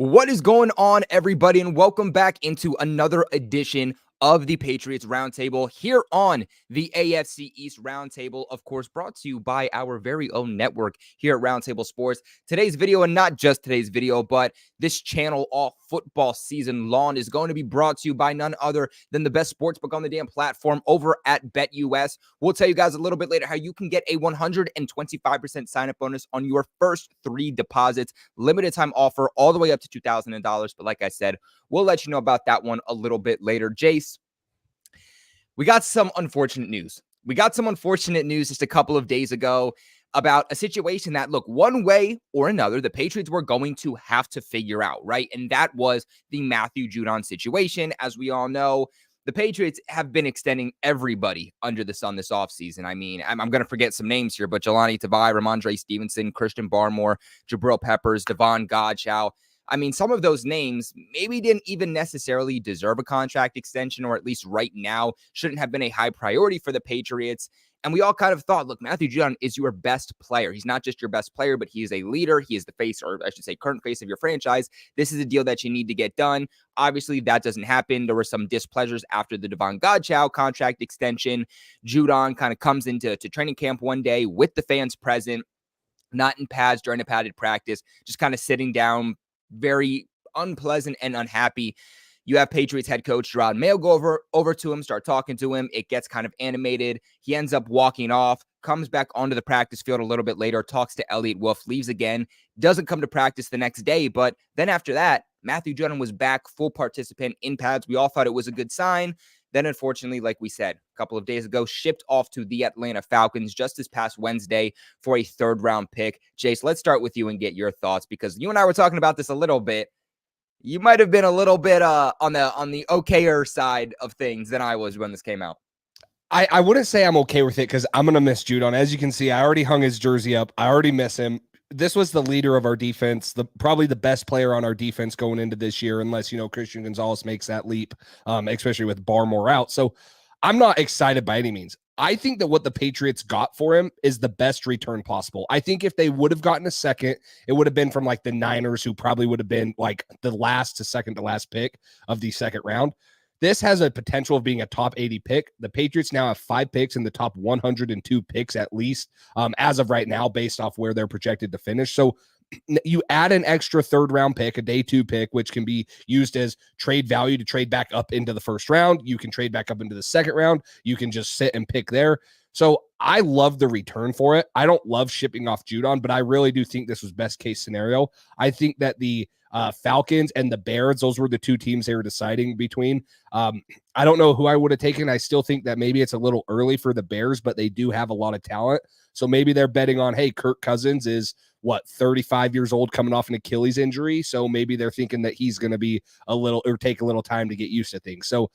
What is going on, everybody, and welcome back into another edition of the Patriots Roundtable here on the AFC East Roundtable, of course, brought to you by our very own network here at Roundtable Sports. Today's video, and not just today's video, but this channel all football season long, is going to be brought to you by none other than the best sportsbook on the damn platform over at BetUS. We'll tell you guys a little bit later how you can get a 125% sign-up bonus on your first 3 deposits. Limited time offer all the way up to $2,000. But like I said, we'll let you know about that one a little bit later. Jace, we got some unfortunate news. Just a couple of days ago about a situation that, look, one way or another, the Patriots were going to have to figure out, right? And that was the Matthew Judon situation. As we all know, the Patriots have been extending everybody under the sun this offseason. I mean, I'm going to forget some names here, but Jelani Tavai, Ramondre Stevenson, Christian Barmore, Jabril Peppers, Devon Godchow. I mean, some of those names maybe didn't even necessarily deserve a contract extension, or at least right now shouldn't have been a high priority for the Patriots. And we all kind of thought, look, Matthew Judon is your best player. He's not just your best player, but he is a leader. He is the face, or I should say current face of your franchise. This is a deal that you need to get done. Obviously, that doesn't happen. There were some displeasures after the Devon Godchow contract extension. Judon kind of comes into training camp one day with the fans present, not in pads during a padded practice, just kind of sitting down, very unpleasant and unhappy. You have Patriots head coach Gerard Mayo go over to him, start talking to him. It gets kind of animated. He ends up walking off, comes back onto the practice field a little bit later, talks to Elliott Wolf, leaves again, doesn't come to practice the next day. But then after that, Matthew Judon was back, full participant in pads. We all thought it was a good sign. Then, unfortunately, like we said a couple of days ago, shipped off to the Atlanta Falcons just this past Wednesday for a third-round pick. Jace, let's start with you and get your thoughts, because you and I were talking about this a little bit. You might have been a little bit on the okayer side of things than I was when this came out. I wouldn't say I'm okay with it, because I'm going to miss Judon. As you can see, I already hung his jersey up. I already miss him. This was the leader of our defense, probably the best player on our defense going into this year, unless, Christian Gonzalez makes that leap, especially with Barmore out. So I'm not excited by any means. I think that what the Patriots got for him is the best return possible. I think if they would have gotten a second, it would have been from like the Niners, who probably would have been like the last to second to last pick of the second round. This has a potential of being a top 80 pick. The Patriots now have 5 picks in the top 102 picks at least, as of right now, based off where they're projected to finish. So you add an extra third round pick, a day 2 pick, which can be used as trade value to trade back up into the first round. You can trade back up into the second round. You can just sit and pick there. So I love the return for it. I don't love shipping off Judon, but I really do think this was best case scenario. I think that the Falcons and the Bears, those were the 2 teams they were deciding between. I don't know who I would have taken. I still think that maybe it's a little early for the Bears, but they do have a lot of talent. So maybe they're betting on, hey, Kirk Cousins is 35 years old, coming off an Achilles injury. So maybe they're thinking that he's going to be take a little time to get used to things. So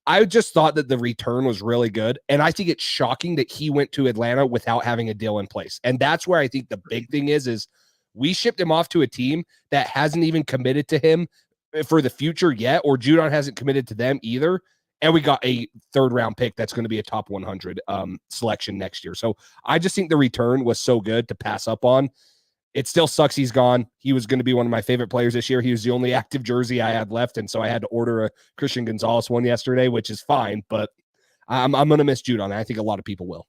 I just thought that the return was really good. And I think it's shocking that he went to Atlanta without having a deal in place. And that's where I think the big thing is we shipped him off to a team that hasn't even committed to him for the future yet, or Judon hasn't committed to them either. And we got a third round pick that's going to be a top 100 selection next year. So I just think the return was so good to pass up on. It still sucks he's gone. He was going to be one of my favorite players this year. He was the only active jersey I had left, and so I had to order a Christian Gonzalez one yesterday, which is fine, but I'm going to miss Judon. I think a lot of people will.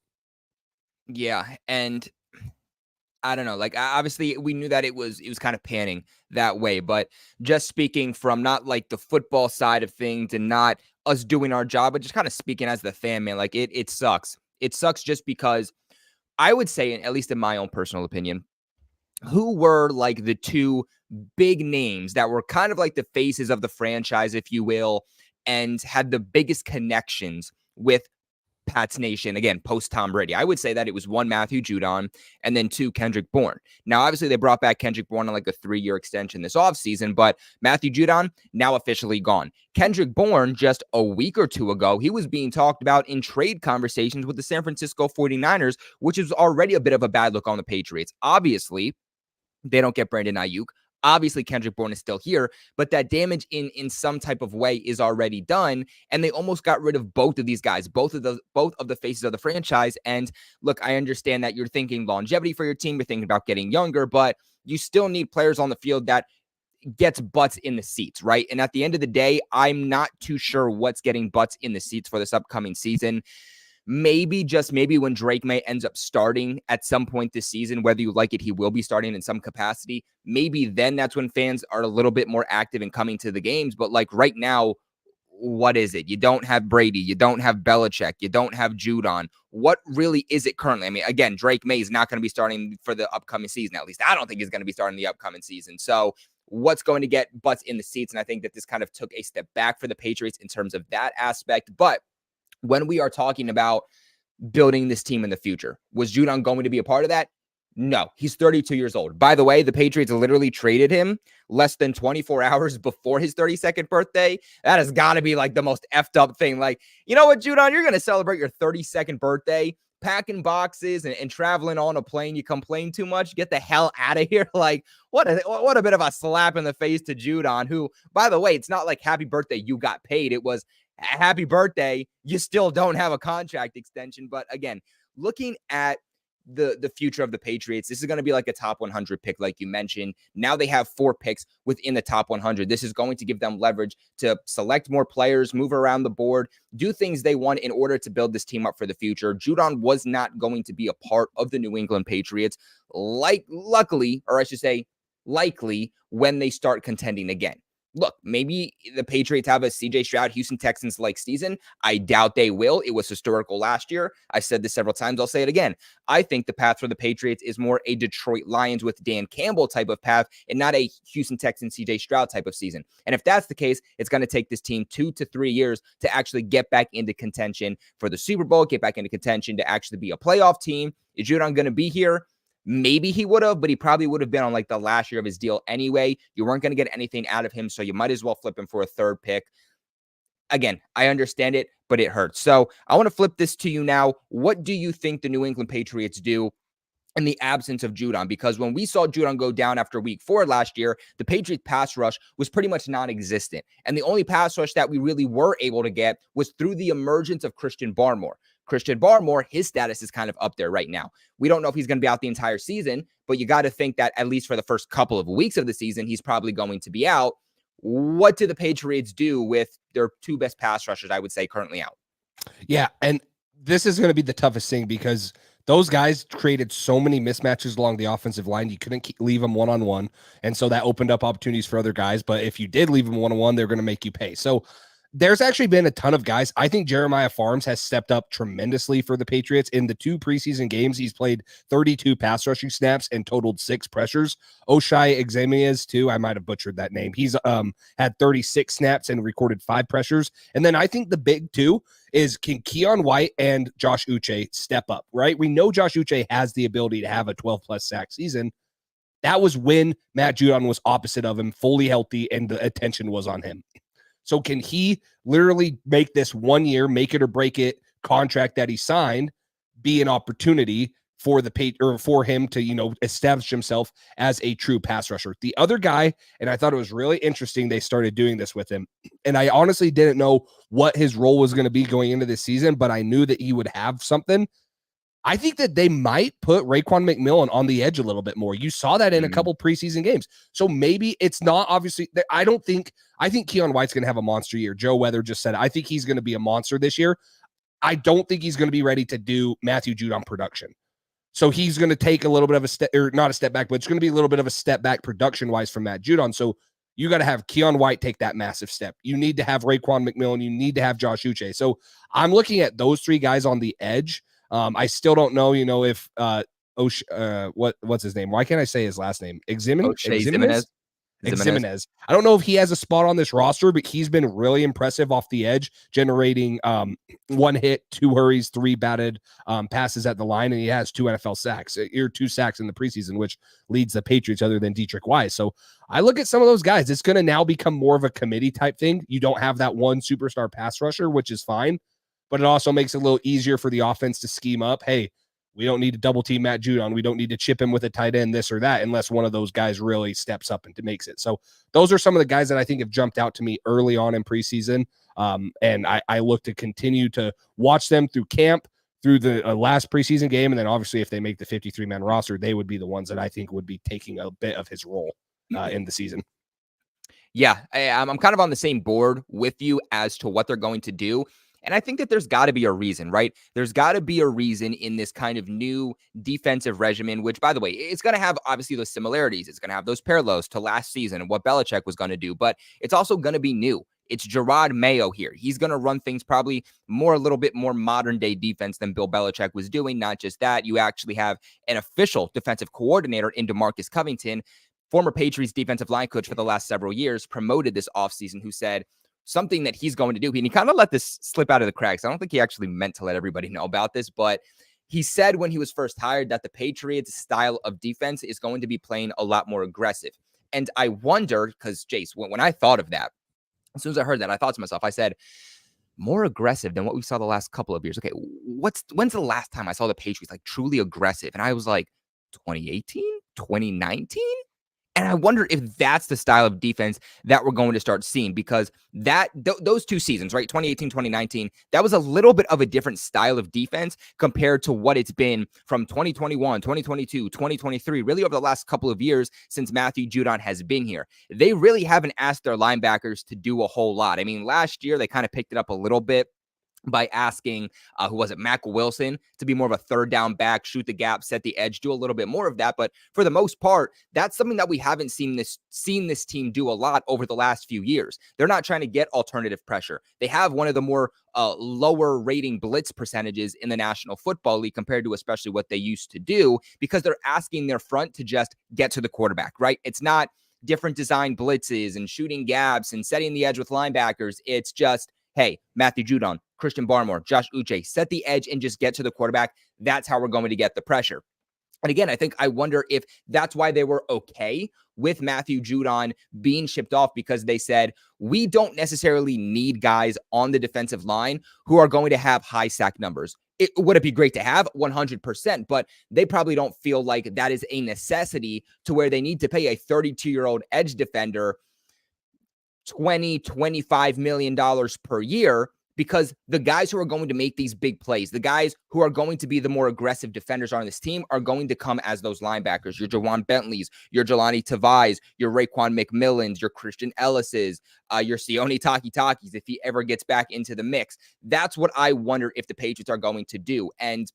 Yeah, and I don't know. Like, obviously, we knew that it was kind of panning that way, but just speaking from not like the football side of things and not us doing our job, but just kind of speaking as the fan, man, like it sucks. It sucks just because I would say, at least in my own personal opinion, who were like the 2 big names that were kind of like the faces of the franchise, if you will, and had the biggest connections with Pats Nation, again, post Tom Brady. I would say that it was 1, Matthew Judon, and then 2, Kendrick Bourne. Now, obviously, they brought back Kendrick Bourne on like a 3-year extension this offseason, but Matthew Judon now officially gone. Kendrick Bourne, just a week or 2 ago, he was being talked about in trade conversations with the San Francisco 49ers, which is already a bit of a bad look on the Patriots. Obviously, they don't get Brandon Ayuk. Obviously, Kendrick Bourne is still here, but that damage in some type of way is already done, and they almost got rid of both of these guys, both of the faces of the franchise. And look, I understand that you're thinking longevity for your team, you're thinking about getting younger, but you still need players on the field that gets butts in the seats, right? And at the end of the day, I'm not too sure what's getting butts in the seats for this upcoming season. Maybe, just maybe, when Drake May ends up starting at some point this season, whether you like it, he will be starting in some capacity. Maybe then that's when fans are a little bit more active in coming to the games. But like right now, what is it? You don't have Brady. You don't have Belichick. You don't have Judon. What really is it currently? I mean, again, Drake May is not going to be starting for the upcoming season. At least I don't think he's going to be starting the upcoming season. So what's going to get butts in the seats? And I think that this kind of took a step back for the Patriots in terms of that aspect. But when we are talking about building this team in the future, was Judon going to be a part of that? No, he's 32 years old. By the way, the Patriots literally traded him less than 24 hours before his 32nd birthday. That has got to be like the most effed up thing. Like, you know what, Judon, you're going to celebrate your 32nd birthday, packing boxes and traveling on a plane. You complain too much. Get the hell out of here. Like, what a bit of a slap in the face to Judon, who, by the way, it's not like happy birthday, you got paid. It was happy birthday, you still don't have a contract extension. But again, looking at the future of the Patriots, this is going to be like a top 100 pick, like you mentioned. Now they have 4 picks within the top 100. This is going to give them leverage to select more players, move around the board, do things they want in order to build this team up for the future. Judon was not going to be a part of the New England Patriots, luckily, or I should say likely, when they start contending again. Look, maybe the Patriots have a CJ Stroud, Houston Texans-like season. I doubt they will. It was historical last year. I said this several times. I'll say it again. I think the path for the Patriots is more a Detroit Lions with Dan Campbell type of path and not a Houston Texans, CJ Stroud type of season. And if that's the case, it's going to take this team 2 to 3 years to actually get back into contention for the Super Bowl, get back into contention to actually be a playoff team. Is Judon going to be here? Maybe he would have, but he probably would have been on like the last year of his deal anyway. You weren't going to get anything out of him, so you might as well flip him for a 3rd pick. Again, I understand it, but it hurts. So I want to flip this to you now. What do you think the New England Patriots do in the absence of Judon? Because when we saw Judon go down after week 4 last year, the Patriots pass rush was pretty much non-existent. And the only pass rush that we really were able to get was through the emergence of Christian Barmore. Christian Barmore, his status is kind of up there right now. We don't know if he's going to be out the entire season, but you got to think that at least for the first couple of weeks of the season, he's probably going to be out. What do the Patriots do with their 2 best pass rushers, I would say, currently out? Yeah, and this is going to be the toughest thing because those guys created so many mismatches along the offensive line. You couldn't leave them one-on-one, and so that opened up opportunities for other guys. But if you did leave them one-on-one, they're going to make you pay. So there's actually been a ton of guys. I think Jeremiah Farms has stepped up tremendously for the Patriots. In the 2 preseason games, he's played 32 pass rushing snaps and totaled 6 pressures. Oshai Exemias, too. I might have butchered that name. He's had 36 snaps and recorded 5 pressures. And then I think the big 2 is, can Keon White and Josh Uche step up, right? We know Josh Uche has the ability to have a 12-plus sack season. That was when Matt Judon was opposite of him, fully healthy, and the attention was on him. So can he literally make this 1 year, make it or break it contract that he signed be an opportunity for for him to, establish himself as a true pass rusher? The other guy, and I thought it was really interesting, they started doing this with him. And I honestly didn't know what his role was going to be going into this season, but I knew that he would have something. I think that they might put Raekwon McMillan on the edge a little bit more. You saw that in a couple preseason games. So maybe it's not obviously – I think Keon White's going to have a monster year. Joe Weather just said it. I think he's going to be a monster this year. I don't think he's going to be ready to do Matthew Judon production. So he's going to take a little bit of a step – or not a step back, but it's going to be a little bit of a step back production-wise from Matt Judon. So you got to have Keon White take that massive step. You need to have Raekwon McMillan. You need to have Josh Uche. So I'm looking at those 3 guys on the edge. I still don't know, if what's his name? Why can't I say his last name? Ximenez. I don't know if he has a spot on this roster, but he's been really impressive off the edge, generating 1 hit, 2 hurries, 3 batted passes at the line, and he has 2 NFL sacks, 2 sacks in the preseason, which leads the Patriots other than Dietrich Wise. So I look at some of those guys. It's going to now become more of a committee type thing. You don't have that one superstar pass rusher, which is fine. But it also makes it a little easier for the offense to scheme up. Hey, we don't need to double team Matt Judon. We don't need to chip him with a tight end, this or that, unless one of those guys really steps up and makes it. So those are some of the guys that I think have jumped out to me early on in preseason. And I look to continue to watch them through camp, through the last preseason game. And then obviously if they make the 53-man roster, they would be the ones that I think would be taking a bit of his role in the season. Yeah, I'm kind of on the same board with you as to what they're going to do. And I think that there's got to be a reason, right? There's got to be a reason in this kind of new defensive regimen, which, by the way, it's going to have obviously those similarities. It's going to have those parallels to last season and what Belichick was going to do, but it's also going to be new. It's Gerard Mayo here. He's going to run things probably a little bit more modern day defense than Bill Belichick was doing. Not just that, you actually have an official defensive coordinator in DeMarcus Covington, former Patriots defensive line coach for the last several years, promoted this offseason, who said something that he's going to do. And he kind of let this slip out of the cracks. I don't think he actually meant to let everybody know about this, but he said when he was first hired that the Patriots style of defense is going to be playing a lot more aggressive. And I wonder, because Jace, when I thought of that, as soon as I heard that, I thought to myself, I said, more aggressive than what we saw the last couple of years. Okay, when's the last time I saw the Patriots like truly aggressive? And I was like, 2018, 2019? And I wonder if that's the style of defense that we're going to start seeing, because those 2 seasons, right, 2018, 2019, that was a little bit of a different style of defense compared to what it's been from 2021, 2022, 2023, really over the last couple of years since Matthew Judon has been here. They really haven't asked their linebackers to do a whole lot. I mean, last year they kind of picked it up a little bit by asking, Mac Wilson, to be more of a third down back, shoot the gap, set the edge, do a little bit more of that. But for the most part, that's something that we haven't seen this team do a lot over the last few years. They're not trying to get alternative pressure. They have one of the more lower rating blitz percentages in the National Football League compared to especially what they used to do, because they're asking their front to just get to the quarterback, right? It's not different design blitzes and shooting gaps and setting the edge with linebackers. It's just, hey, Matthew Judon, Christian Barmore, Josh Uche, set the edge and just get to the quarterback. That's how we're going to get the pressure. And again, I wonder if that's why they were okay with Matthew Judon being shipped off, because they said, we don't necessarily need guys on the defensive line who are going to have high sack numbers. Would it be great to have? 100%, but they probably don't feel like that is a necessity to where they need to pay a 32-year-old edge defender $20-25 million per year, because the guys who are going to make these big plays, the guys who are going to be the more aggressive defenders on this team, are going to come as those linebackers. Your Jawan Bentleys, your Jelani Tavais, your Raekwon McMillans, your Christian Ellises, your Sione Takitakis, if he ever gets back into the mix. That's what I wonder if the Patriots are going to do. And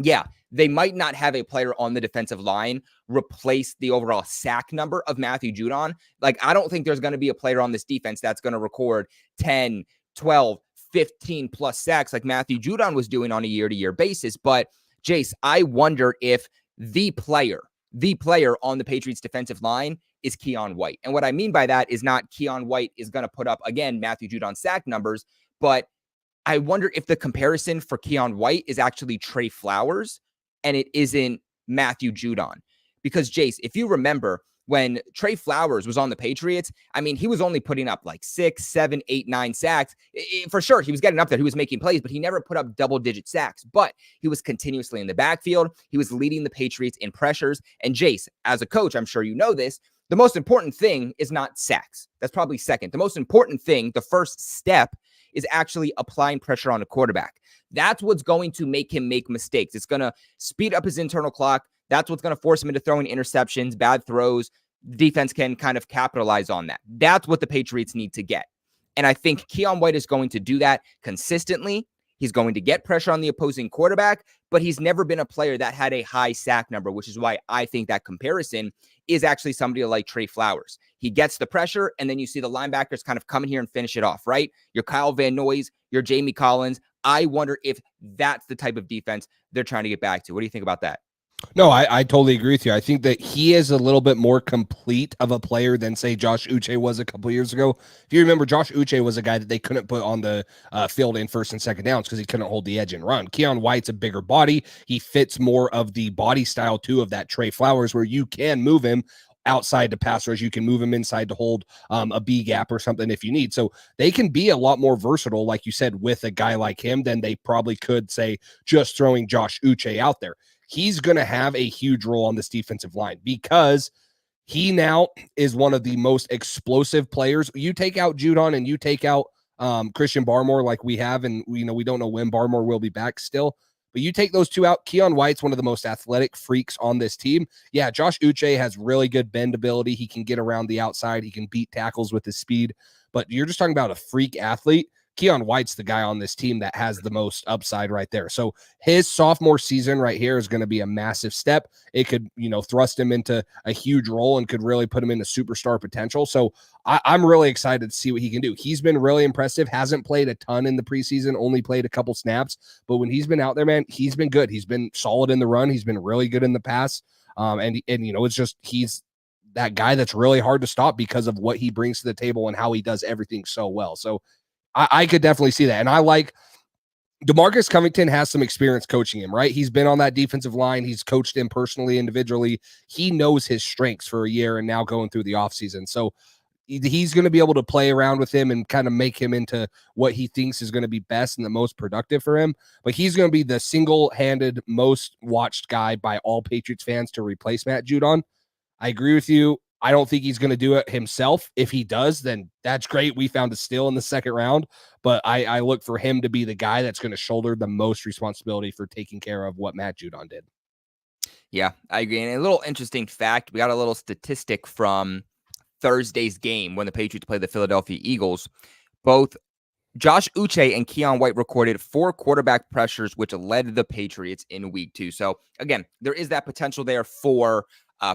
yeah, they might not have a player on the defensive line replace the overall sack number of Matthew Judon. Like, I don't think there's going to be a player on this defense that's going to record 10, 12, 15 plus sacks like Matthew Judon was doing on a year-to-year basis. But Jace, I wonder if the player on the Patriots defensive line is Keion White. And what I mean by that is not Keion White is going to put up, again, Matthew Judon sack numbers, but I wonder if the comparison for Keion White is actually Trey Flowers and it isn't Matthew Judon. Because, Jace, if you remember, when Trey Flowers was on the Patriots, I mean, he was only putting up like 6, 7, 8, 9 sacks. For sure, he was getting up there. He was making plays, but he never put up double-digit sacks. But he was continuously in the backfield. He was leading the Patriots in pressures. And, Jace, as a coach, I'm sure you know this, the most important thing is not sacks. That's probably second. The most important thing, the first step, is actually applying pressure on a quarterback. That's what's going to make him make mistakes. It's going to speed up his internal clock. That's what's going to force him into throwing interceptions, bad throws. Defense can kind of capitalize on that. That's what the Patriots need to get. And I think Keion White is going to do that consistently. He's going to get pressure on the opposing quarterback, but he's never been a player that had a high sack number, which is why I think that comparison is actually somebody like Trey Flowers. He gets the pressure, and then you see the linebackers kind of come in here and finish it off, right? Your Kyle Van Noy's, your Jamie Collins. I wonder if that's the type of defense they're trying to get back to. What do you think about that? No, I totally agree with you. I think that he is a little bit more complete of a player than, say, Josh Uche was a couple years ago. If you remember, Josh Uche was a guy that they couldn't put on the field in first and second downs because he couldn't hold the edge and run. Keion White's a bigger body. He fits more of the body style, too, of that Trey Flowers, where you can move him outside to pass rush. You can move him inside to hold a B gap or something if you need. So they can be a lot more versatile, like you said, with a guy like him than they probably could, say, just throwing Josh Uche out there. He's going to have a huge role on this defensive line because he now is one of the most explosive players. You take out Judon and you take out Christian Barmore like we have, and we don't know when Barmore will be back still. But you take those two out, Keon White's one of the most athletic freaks on this team. Yeah, Josh Uche has really good bend ability. He can get around the outside. He can beat tackles with his speed. But you're just talking about a freak athlete. Keon White's the guy on this team that has the most upside right there. So his sophomore season right here is going to be a massive step. It could, thrust him into a huge role and could really put him into superstar potential. So I'm really excited to see what he can do. He's been really impressive. Hasn't played a ton in the preseason, only played a couple snaps. But when he's been out there, man, he's been good. He's been solid in the run. He's been really good in the pass. It's just he's that guy that's really hard to stop because of what he brings to the table and how he does everything so well. So I could definitely see that. And I like DeMarcus Covington has some experience coaching him, right? He's been on that defensive line. He's coached him personally, individually. He knows his strengths for a year and now going through the offseason. So he's going to be able to play around with him and kind of make him into what he thinks is going to be best and the most productive for him. But he's going to be the single-handed most watched guy by all Patriots fans to replace Matt Judon. I agree with you. I don't think he's going to do it himself. If he does, then that's great. We found a steal in the second round, but I look for him to be the guy that's going to shoulder the most responsibility for taking care of what Matt Judon did. Yeah, I agree. And a little interesting fact, we got a little statistic from Thursday's game when the Patriots played the Philadelphia Eagles. Both Josh Uche and Keon White recorded 4 quarterback pressures, which led the Patriots in week 2. So again, there is that potential there for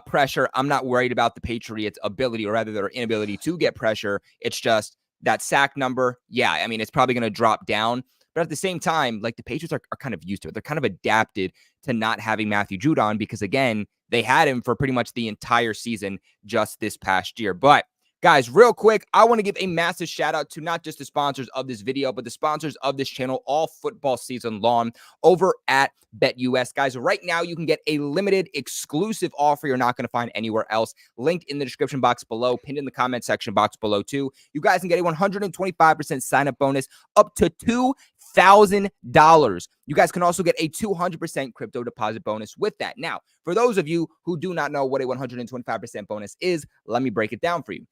pressure. I'm not worried about the Patriots' ability, or rather their inability to get pressure. It's just that sack number. Yeah, I mean, it's probably going to drop down. But at the same time, like, the Patriots are kind of used to it. They're kind of adapted to not having Matthew Judon because, again, they had him for pretty much the entire season just this past year. But guys, real quick, I want to give a massive shout out to not just the sponsors of this video, but the sponsors of this channel all football season long over at BetUS. Guys, right now you can get a limited exclusive offer you're not going to find anywhere else. Linked in the description box below, pinned in the comment section box below too. You guys can get a 125% sign-up bonus up to $2,000. You guys can also get a 200% crypto deposit bonus with that. Now, for those of you who do not know what a 125% bonus is, let me break it down for you.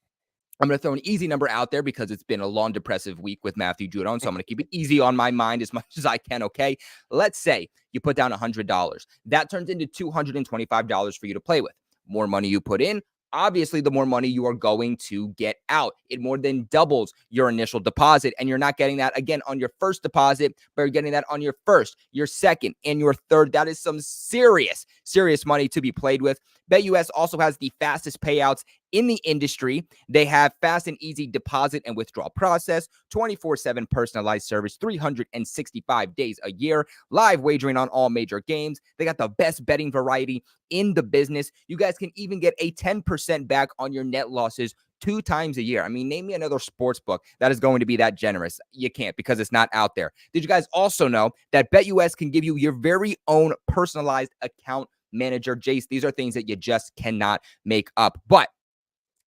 I'm going to throw an easy number out there because it's been a long, depressive week with Matthew Judon, so I'm going to keep it easy on my mind as much as I can, okay? Let's say you put down $100. That turns into $225 for you to play with. More money you put in, obviously, the more money you are going to get out. It more than doubles your initial deposit, and you're not getting that, again, on your first deposit, but you're getting that on your first, your second, and your third. That is some serious, serious money to be played with. BetUS also has the fastest payouts in the industry. They have fast and easy deposit and withdrawal process, 24/7 personalized service, 365 days a year, live wagering on all major games. They got the best betting variety in the business. You guys can even get a 10% back on your net losses 2 times a year. I mean, name me another sports book that is going to be that generous. You can't, because it's not out there. Did you guys also know that BetUS can give you your very own personalized account manager? Jace, these are things that you just cannot make up. But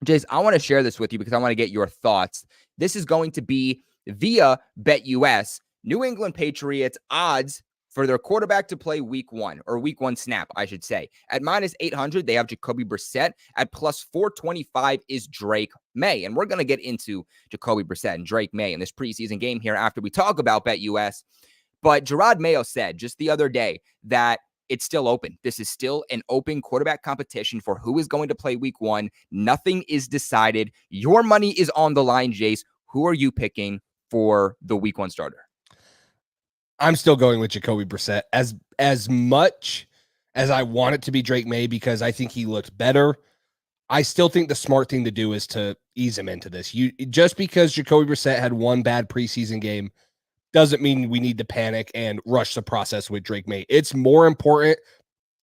Jace, I want to share this with you because I want to get your thoughts. This is going to be via BetUS, New England Patriots odds for their quarterback to play week 1, or week 1 snap, I should say. At -800, they have Jacoby Brissett. At +425 is Drake May. And we're going to get into Jacoby Brissett and Drake May in this preseason game here after we talk about BetUS. But Gerard Mayo said just the other day that it's still open. This is still an open quarterback competition for who is going to play week 1. Nothing is decided. Your money is on the line, Jace. Who are you picking for the week 1 starter? I'm still going with Jacoby Brissett. As much as I want it to be Drake May because I think he looked better, I still think the smart thing to do is to ease him into this. Just because Jacoby Brissett had one bad preseason game doesn't mean we need to panic and rush the process with Drake May. It's more important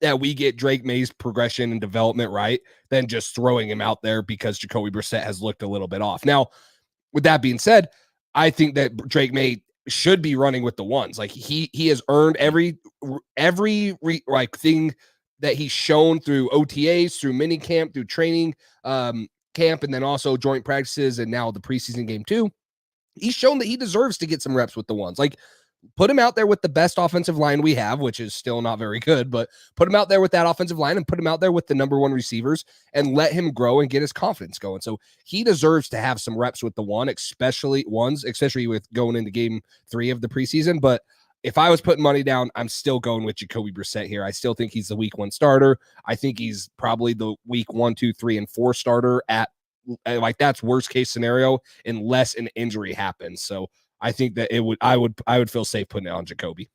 that we get Drake May's progression and development right than just throwing him out there because Jacoby Brissett has looked a little bit off. Now, with that being said, I think that Drake May should be running with the ones. Like, he has earned every thing that he's shown through OTAs, through mini camp, through training camp, and then also joint practices, and now the preseason game too. He's shown that he deserves to get some reps with the ones. Like, put him out there with the best offensive line we have, which is still not very good, but put him out there with that offensive line and put him out there with the number 1 receivers and let him grow and get his confidence going. So he deserves to have some reps with the one, especially with going into game 3 of the preseason. But if I was putting money down, I'm still going with Jacoby Brissett here. I still think he's the week 1 starter. I think he's probably the week 1, 2, 3, and 4 starter at like that's worst case scenario unless an injury happens. So I think that I would feel safe putting it on Jacoby.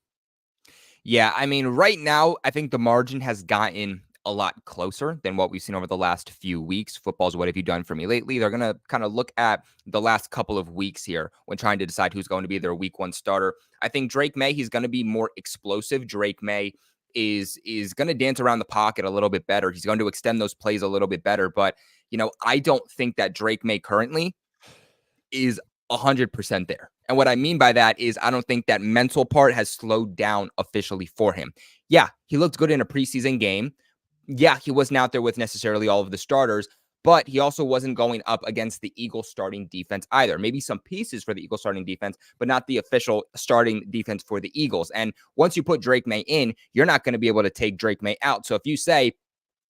Yeah, I mean, right now, I think the margin has gotten a lot closer than what we've seen over the last few weeks. Football's what have you done for me lately? They're going to kind of look at the last couple of weeks here when trying to decide who's going to be their week 1 starter. I think Drake May, he's going to be more explosive. Drake May is going to dance around the pocket a little bit better. He's going to extend those plays a little bit better. But, I don't think that Drake May currently is 100% there. And what I mean by that is I don't think that mental part has slowed down officially for him. Yeah, he looked good in a preseason game. Yeah, he wasn't out there with necessarily all of the starters, but he also wasn't going up against the Eagles starting defense either. Maybe some pieces for the Eagles starting defense, but not the official starting defense for the Eagles. And once you put Drake May in, you're not going to be able to take Drake May out. So if you say,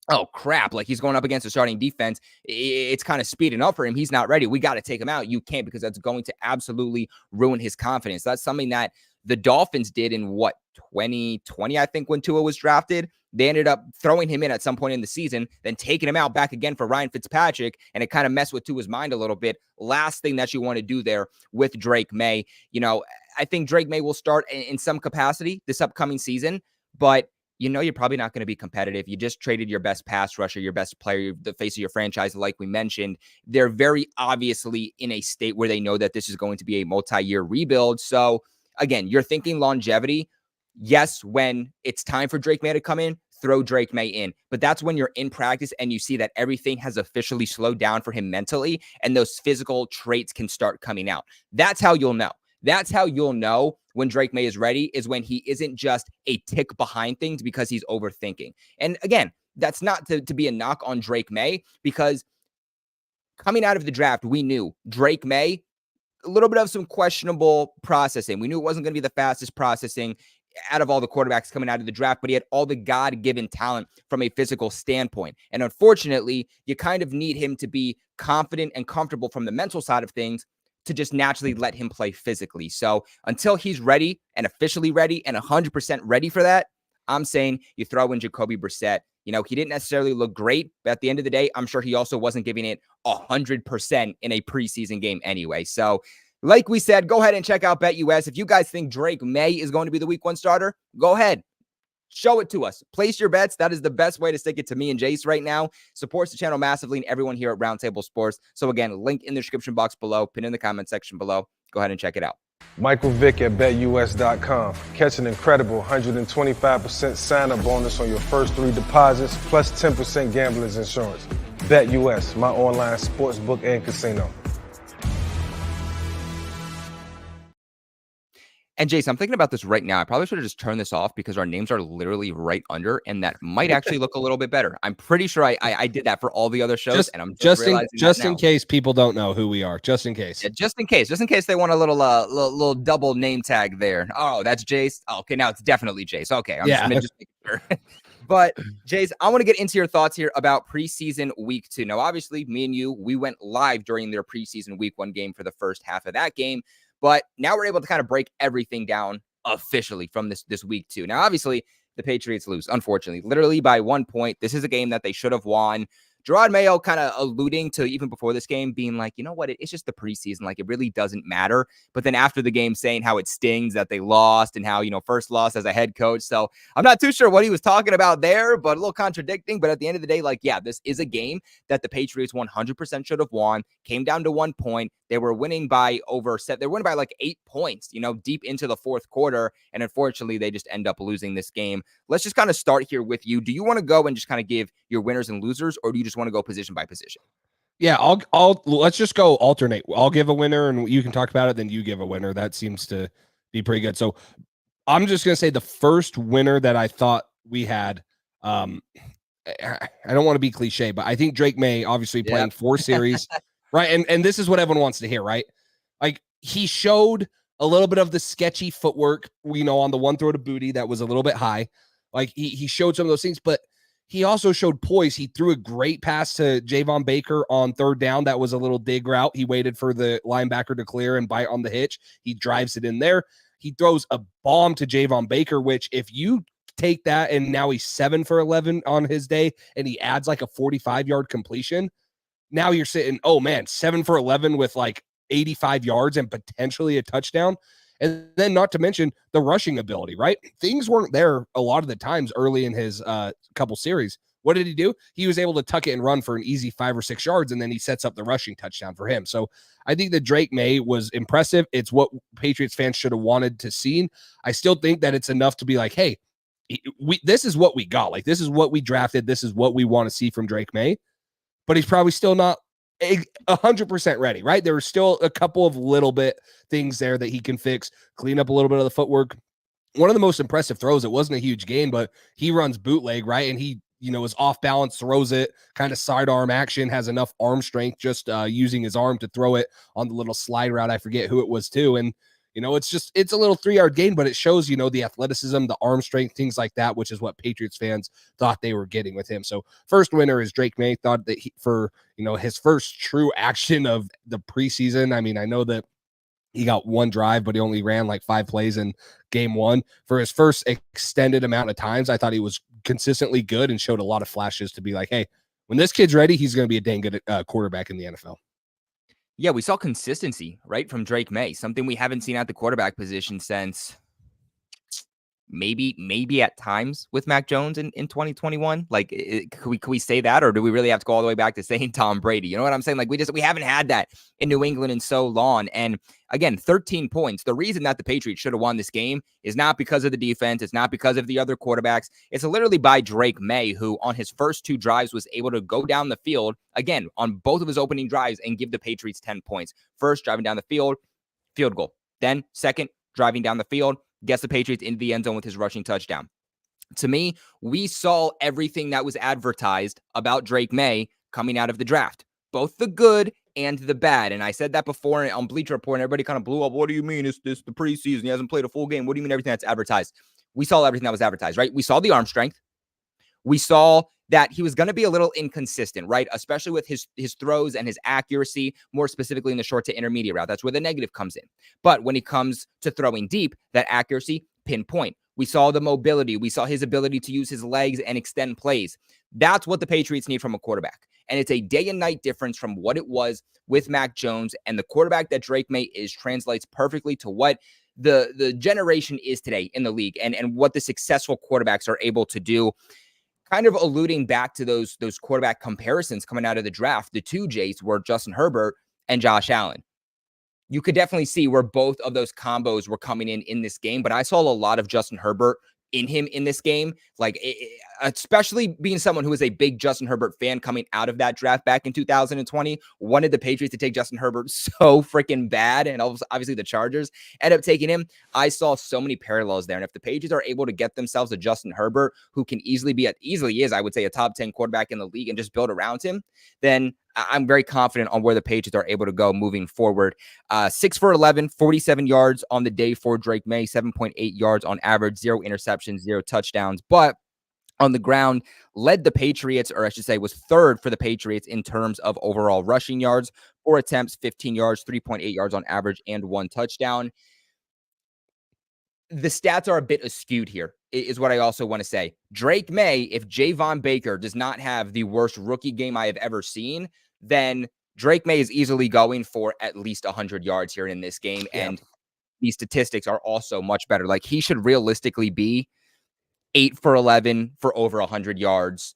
oh crap, like he's going up against a starting defense, it's kind of speeding up for him, he's not ready, we got to take him out, you can't, because that's going to absolutely ruin his confidence. That's something that the Dolphins did in 2020, I think, when Tua was drafted. They ended up throwing him in at some point in the season, then taking him out back again for Ryan Fitzpatrick, and it kind of messed with Tua's mind a little bit. Last thing that you want to do there with Drake May. I think Drake May will start in some capacity this upcoming season, but you're probably not going to be competitive. You just traded your best pass rusher, your best player, the face of your franchise, like we mentioned. They're very obviously in a state where they know that this is going to be a multi-year rebuild. So again, you're thinking longevity. Yes, when it's time for Drake May to come in, throw Drake May in. But that's when you're in practice and you see that everything has officially slowed down for him mentally, and those physical traits can start coming out. That's how you'll know. That's how you'll know when Drake May is ready, is when he isn't just a tick behind things because he's overthinking. And again, that's not to be a knock on Drake May, because coming out of the draft, we knew Drake May, a little bit of some questionable processing. We knew it wasn't going to be the fastest processing out of all the quarterbacks coming out of the draft, but he had all the God-given talent from a physical standpoint. And unfortunately, you kind of need him to be confident and comfortable from the mental side of things to just naturally let him play physically. So until he's ready and officially ready and 100% ready for that, I'm saying you throw in Jacoby Brissett. He didn't necessarily look great, but at the end of the day, I'm sure he also wasn't giving it 100% in a preseason game anyway. So like we said, go ahead and check out BetUS. If you guys think Drake May is going to be the week 1 starter, go ahead. Show it to us. Place your bets. That is the best way to stick it to me and Jace right now. Supports the channel massively and everyone here at Roundtable Sports. So again, link in the description box below, pin in the comment section below. Go ahead and check it out. Michael Vick at BetUS.com. Catch an incredible 125% sign-up bonus on your first 3 deposits, plus 10% gambler's insurance. BetUS, my online sportsbook and casino. And Jason, I'm thinking about this right now. I probably should have just turned this off because our names are literally right under, and that might actually look a little bit better. I'm pretty sure I did that for all the other shows, and I'm just in case people don't know who we are. Just in case. Yeah, just in case they want a little double name tag there. Oh, that's Jace. Oh, okay, now it's definitely Jace. Okay, I'm just making sure. But Jace, I want to get into your thoughts here about preseason week 2. Now, obviously, me and you, we went live during their preseason week 1 game for the first half of that game. But now we're able to kind of break everything down officially from this week 2. Now, obviously, the Patriots lose, unfortunately, literally by 1 point. This is a game that they should have won. Gerard Mayo kind of alluding to, even before this game, being like, you know what, it's just the preseason. Like, it really doesn't matter. But then after the game, saying how it stings that they lost and how, first loss as a head coach. So I'm not too sure what he was talking about there, but a little contradicting. But at the end of the day, like, yeah, this is a game that the Patriots 100% should have won. Came down to 1 point. They were winning by they were winning by like 8 points, deep into the fourth quarter. And unfortunately, they just end up losing this game. Let's just kind of start here with you. Do you want to go and just kind of give your winners and losers, or do you just want to go position by position? Yeah, let's just go alternate. I'll give a winner and you can talk about it. Then you give a winner. That seems to be pretty good. So I'm just going to say the first winner that I thought we had, I don't want to be cliche, but I think Drake May obviously playing 4 series, right? And this is what everyone wants to hear, right? Like, he showed a little bit of the sketchy footwork, on the one throw to Booty that was a little bit high. Like, he showed some of those things, but he also showed poise. He threw a great pass to Javon Baker on 3rd down. That was a little dig route. He waited for the linebacker to clear and bite on the hitch. He drives it in there. He throws a bomb to Javon Baker, which if you take that and now he's 7 for 11 on his day and he adds like a 45-yard completion, now you're sitting, oh man, 7 for 11 with like 85 yards and potentially a touchdown. And then not to mention the rushing ability, right? Things weren't there a lot of the times early in his couple series. What did he do? He was able to tuck it and run for an easy 5 or 6 yards, and then he sets up the rushing touchdown for him. So I think that Drake May was impressive. It's what Patriots fans should have wanted to see. I still think that it's enough to be like, hey, this is what we got. Like, this is what we drafted. This is what we want to see from Drake May. But he's probably still not 100% ready, right? There are still a couple of little bit things there that he can fix, clean up a little bit of the footwork. One of the most impressive throws, it wasn't a huge gain, but he runs bootleg, right? And he, is off balance, throws it, kind of sidearm action, has enough arm strength, just using his arm to throw it on the little slide route. I forget who it was too. And, it's a little 3-yard gain, but it shows, the athleticism, the arm strength, things like that, which is what Patriots fans thought they were getting with him. So first winner is Drake May. Thought that for his first true action of the preseason. I mean, I know that he got one drive, but he only ran like 5 plays in game 1. For his first extended amount of times, I thought he was consistently good and showed a lot of flashes to be like, hey, when this kid's ready, he's going to be a dang good quarterback in the NFL. Yeah, we saw consistency, right, from Drake May, something we haven't seen at the quarterback position since maybe at times with Mac Jones in 2021. Like, could we say that, or do we really have to go all the way back to saying Tom Brady? You know what I'm saying? Like, we haven't had that in New England in so long. And again, 13 points. The reason that the Patriots should have won this game is not because of the defense. It's not because of the other quarterbacks. It's literally by Drake May, who on his first 2 drives was able to go down the field, again, on both of his opening drives and give the Patriots 10 points. First, driving down the field goal. Then second, driving down the field, gets the Patriots into the end zone with his rushing touchdown. To me, we saw everything that was advertised about Drake May coming out of the draft, both the good and the bad. And I said that before on Bleacher Report, and everybody kind of blew up. What do you mean? It's the preseason. He hasn't played a full game. What do you mean everything that's advertised? We saw everything that was advertised, right? We saw the arm strength. We saw that he was going to be a little inconsistent, right? Especially with his throws and his accuracy, more specifically in the short to intermediate route. That's where the negative comes in. But when it comes to throwing deep, that accuracy, pinpoint. We saw the mobility. We saw his ability to use his legs and extend plays. That's what the Patriots need from a quarterback. And it's a day and night difference from what it was with Mac Jones. And the quarterback that Drake May is translates perfectly to what the generation is today in the league and what the successful quarterbacks are able to do. Kind of alluding back to those quarterback comparisons coming out of the draft, the 2 Jays were Justin Herbert and Josh Allen. You could definitely see where both of those combos were coming in this game, but I saw a lot of Justin Herbert in him in this game, like especially being someone who is a big Justin Herbert fan coming out of that draft back in 2020, wanted the Patriots to take Justin Herbert so freaking bad, and obviously the Chargers ended up taking him. I saw so many parallels there, and if the Patriots are able to get themselves a Justin Herbert who can easily is, I would say, a top 10 quarterback in the league and just build around him, then I'm very confident on where the Patriots are able to go moving forward. 6 for 11, 47 yards on the day for Drake May, 7.8 yards on average, 0 interceptions, 0 touchdowns. But on the ground, led the Patriots, or I should say was third for the Patriots in terms of overall rushing yards, 4 attempts, 15 yards, 3.8 yards on average, and 1 touchdown. The stats are a bit skewed here, is what I also want to say. Drake May, if Javon Baker does not have the worst rookie game I have ever seen, then Drake May is easily going for at least 100 yards here in this game. Yeah. And these statistics are also much better. Like, he should realistically be 8 for 11 for over 100 yards,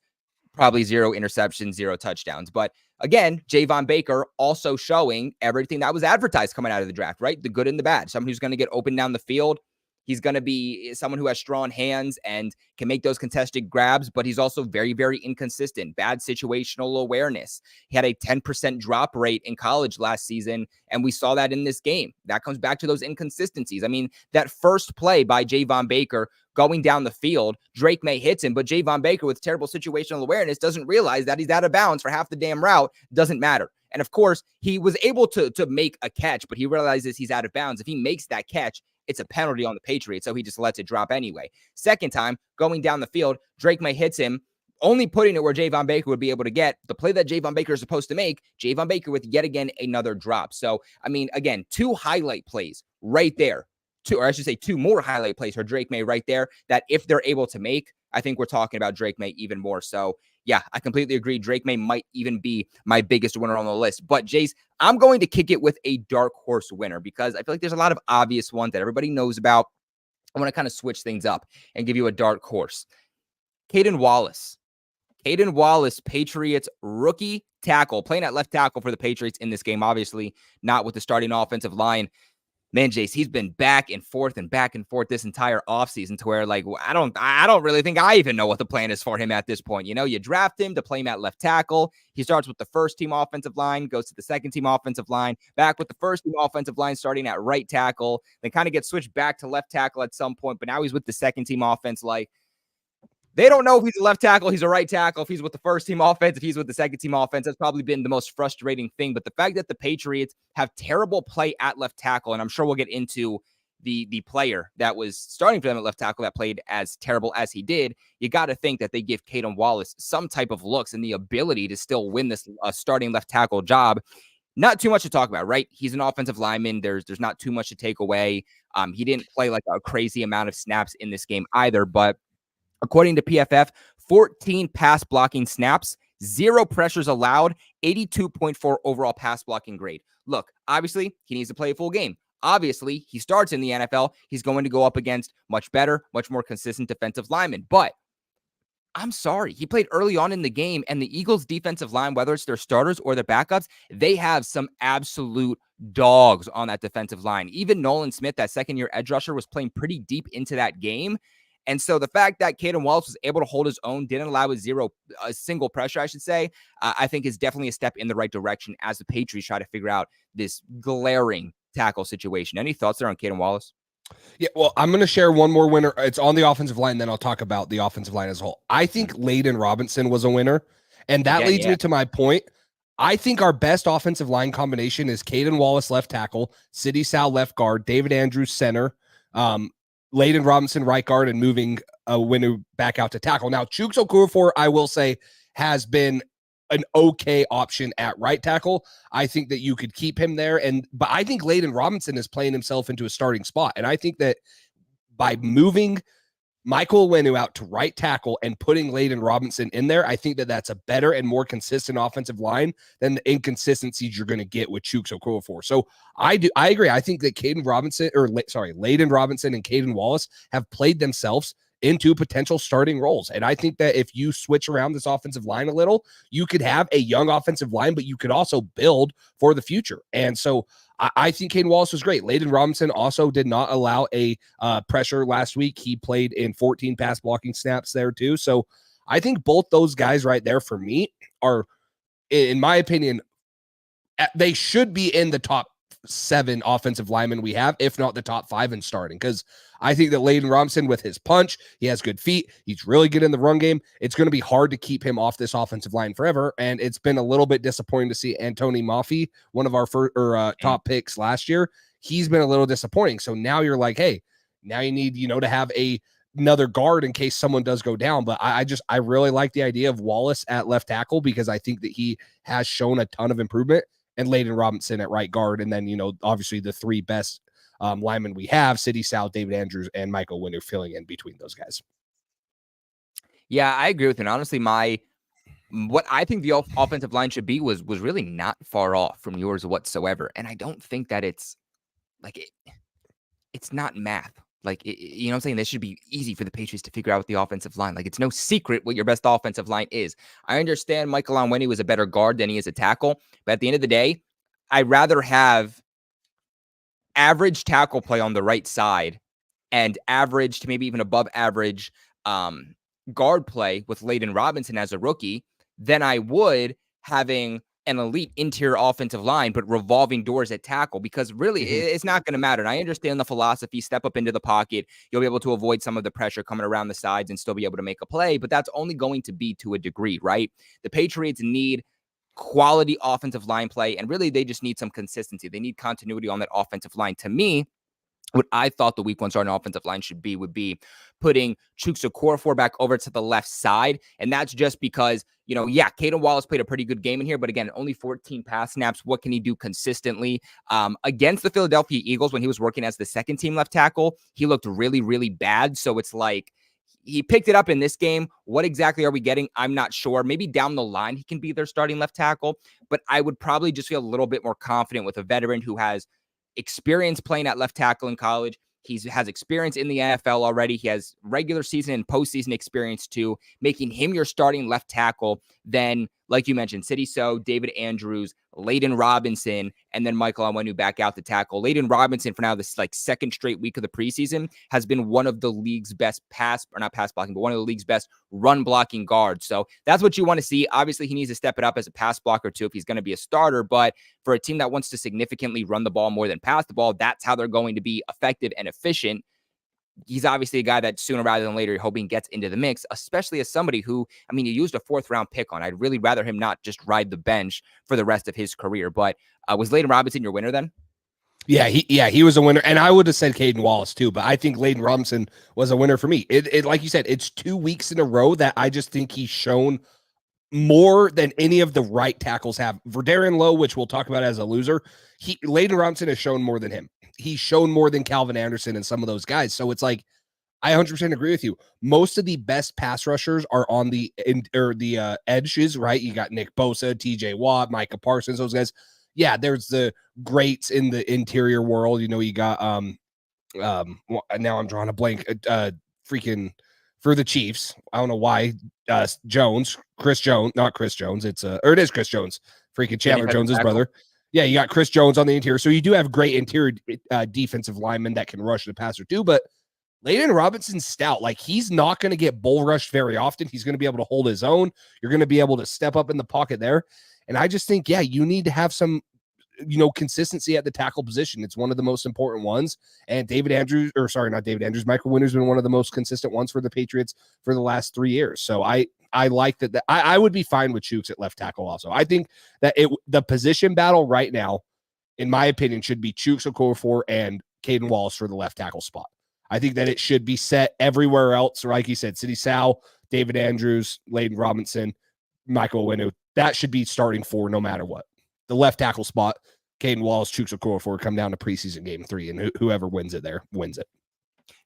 probably 0 interceptions, 0 touchdowns. But again, Javon Baker also showing everything that was advertised coming out of the draft, right? The good and the bad. Someone who's going to get open down the field. He's going to be someone who has strong hands and can make those contested grabs, but he's also very, very inconsistent. Bad situational awareness. He had a 10% drop rate in college last season, and we saw that in this game. That comes back to those inconsistencies. I mean, that first play by Javon Baker going down the field, Drake May hits him, but Javon Baker with terrible situational awareness doesn't realize that he's out of bounds for half the damn route. Doesn't matter. And of course, he was able to make a catch, but he realizes he's out of bounds. If he makes that catch, it's a penalty on the Patriots, so he just lets it drop anyway. Second time, going down the field, Drake May hits him, only putting it where Javon Baker would be able to get. The play that Javon Baker is supposed to make, Javon Baker with yet again another drop. So, I mean, again, 2 highlight plays right there two more highlight plays for Drake May right there that if they're able to make, I think we're talking about Drake May even more. So yeah, I completely agree. Drake May might even be my biggest winner on the list. But Jace, I'm going to kick it with a dark horse winner because I feel like there's a lot of obvious ones that everybody knows about. I want to kind of switch things up and give you a dark horse. Caden Wallace. Caden Wallace, Patriots rookie tackle, playing at left tackle for the Patriots in this game, obviously not with the starting offensive line. Man, Jace, he's been back and forth this entire offseason to where, like, I don't really think I even know what the plan is for him at this point. You know, you draft him to play him at left tackle. He starts with the first team offensive line, goes to the second team offensive line, back with the first team offensive line, starting at right tackle, then kind of gets switched back to left tackle at some point, but now he's with the second team offense. Like, they don't know if he's a left tackle, he's a right tackle, if he's with the first team offense, if he's with the second team offense. That's probably been the most frustrating thing. But the fact that the Patriots have terrible play at left tackle, and I'm sure we'll get into the player that was starting for them at left tackle that played as terrible as he did, you got to think that they give Caden Wallace some type of looks and the ability to still win this starting left tackle job. Not too much to talk about, right? He's an offensive lineman. There's not too much to take away. He didn't play like a crazy amount of snaps in this game either, but according to PFF, 14 pass blocking snaps, 0 pressures allowed, 82.4 overall pass blocking grade. Look, obviously, he needs to play a full game. Obviously, he starts in the NFL. He's going to go up against much better, much more consistent defensive linemen. But I'm sorry, he played early on in the game, and the Eagles' defensive line, whether it's their starters or their backups, they have some absolute dogs on that defensive line. Even Nolan Smith, that second-year edge rusher, was playing pretty deep into that game. And so the fact that Caden Wallace was able to hold his own, didn't allow a single pressure, I should say, I think is definitely a step in the right direction as the Patriots try to figure out this glaring tackle situation. Any thoughts there on Caden Wallace? Yeah, well, I'm going to share one more winner. It's on the offensive line, then I'll talk about the offensive line as a whole. I think Layden Robinson was a winner, and that leads me to my point. I think our best offensive line combination is Caden Wallace left tackle, Sidney Sal left guard, David Andrews center, Layden Robinson right guard, and moving Winu back out to tackle. Now, Chuks Okorafor, I will say, has been an okay option at right tackle. I think that you could keep him there, but I think Layden Robinson is playing himself into a starting spot, and I think that by moving Michael Winu out to right tackle and putting Layden Robinson in there, I think that that's a better and more consistent offensive line than the inconsistencies you're going to get with Chuks Okorafor. So I agree. I think that Layden Robinson and Caden Wallace have played themselves into potential starting roles. And I think that if you switch around this offensive line a little, you could have a young offensive line, but you could also build for the future. And so I think Caden Wallace was great. Layden Robinson also did not allow a pressure last week. He played in 14 pass blocking snaps there too. So I think both those guys right there for me are, in my opinion, they should be in the top 7 offensive linemen we have, if not the top 5 in starting. Because I think that Layden Robinson, with his punch, he has good feet. He's really good in the run game. It's going to be hard to keep him off this offensive line forever. And it's been a little bit disappointing to see Anthony Mafi, one of our top picks last year. He's been a little disappointing. So now you're like, hey, now you need, to have another guard in case someone does go down. But I really like the idea of Wallace at left tackle because I think that he has shown a ton of improvement, and Layden Robinson at right guard. And then, obviously the 3 best linemen we have, Sidney Sal, David Andrews, and Michael Winu filling in between those guys. Yeah, I agree with you. And honestly, what I think the offensive line should be was really not far off from yours whatsoever. And I don't think that it's not math. Like, you know what I'm saying? This should be easy for the Patriots to figure out with the offensive line. Like, it's no secret what your best offensive line is. I understand Michael Onwenu was a better guard than he is a tackle, but at the end of the day, I'd rather have average tackle play on the right side and average to maybe even above average guard play with Layden Robinson as a rookie than I would having an elite interior offensive line, but revolving doors at tackle, because really it's not going to matter. And I understand the philosophy, step up into the pocket. You'll be able to avoid some of the pressure coming around the sides and still be able to make a play, but that's only going to be to a degree, right? The Patriots need quality offensive line play, and really they just need some consistency. They need continuity on that offensive line. To me, what I thought the week one starting offensive line would be putting Chuks Okorafor back over to the left side. And that's just because, Caden Wallace played a pretty good game in here, but again, only 14 pass snaps. What can he do consistently? Against the Philadelphia Eagles, when he was working as the second team left tackle, he looked really, really bad. So it's like, he picked it up in this game. What exactly are we getting? I'm not sure. Maybe down the line, he can be their starting left tackle, but I would probably just feel a little bit more confident with a veteran who has experience playing at left tackle in college. He has experience in the NFL already. He has regular season and postseason experience too, making him your starting left tackle. Then, like you mentioned, Sidy Sow, David Andrews, Layden Robinson, and then Michael Onwenu back out to tackle. Layden Robinson, for now, this second straight week of the preseason, has been one of the league's best one of the league's best run blocking guards. So that's what you want to see. Obviously, he needs to step it up as a pass blocker too if he's going to be a starter. But for a team that wants to significantly run the ball more than pass the ball, that's how they're going to be effective and efficient. He's obviously a guy that sooner rather than later, you're hoping gets into the mix, especially as somebody who, you used a 4th round pick on. I'd really rather him not just ride the bench for the rest of his career. But was Layden Robinson your winner then? Yeah, he was a winner. And I would have said Caden Wallace too, but I think Layden Robinson was a winner for me. It like you said, it's 2 weeks in a row that I just think he's shown more than any of the right tackles have. Verdarian Lowe, which we'll talk about as a loser, Layden Robinson has shown more than him. He's shown more than Calvin Anderson and some of those guys. So it's like, I 100% agree with you. Most of the best pass rushers are on the edges, right? You got Nick Bosa, TJ Watt, Micah Parsons, those guys. Yeah, there's the greats in the interior world. You got now I'm drawing a blank. Freaking for the Chiefs. I don't know why. Chris Jones, not Chris Jones. It is Chris Jones. Freaking Chandler Jones's brother. Yeah, you got Chris Jones on the interior. So you do have great interior defensive linemen that can rush the passer too. But Layden Robinson's stout. Like, he's not going to get bull rushed very often. He's going to be able to hold his own. You're going to be able to step up in the pocket there. And I just think, you need to have some, consistency at the tackle position. It's one of the most important ones. And Michael Onwenu's been one of the most consistent ones for the Patriots for the last 3 years. So I like that. I would be fine with Chuks at left tackle also. I think that the position battle right now, in my opinion, should be Chuks Okorafor and Caden Wallace for the left tackle spot. I think that it should be set everywhere else. Like you said, Sidy Sow, David Andrews, Layden Robinson, Michael Onwenu. That should be starting 4 no matter what. The left tackle spot, Caden Wallace, Chuks Okorafor, come down to preseason game 3, and whoever wins it there wins it.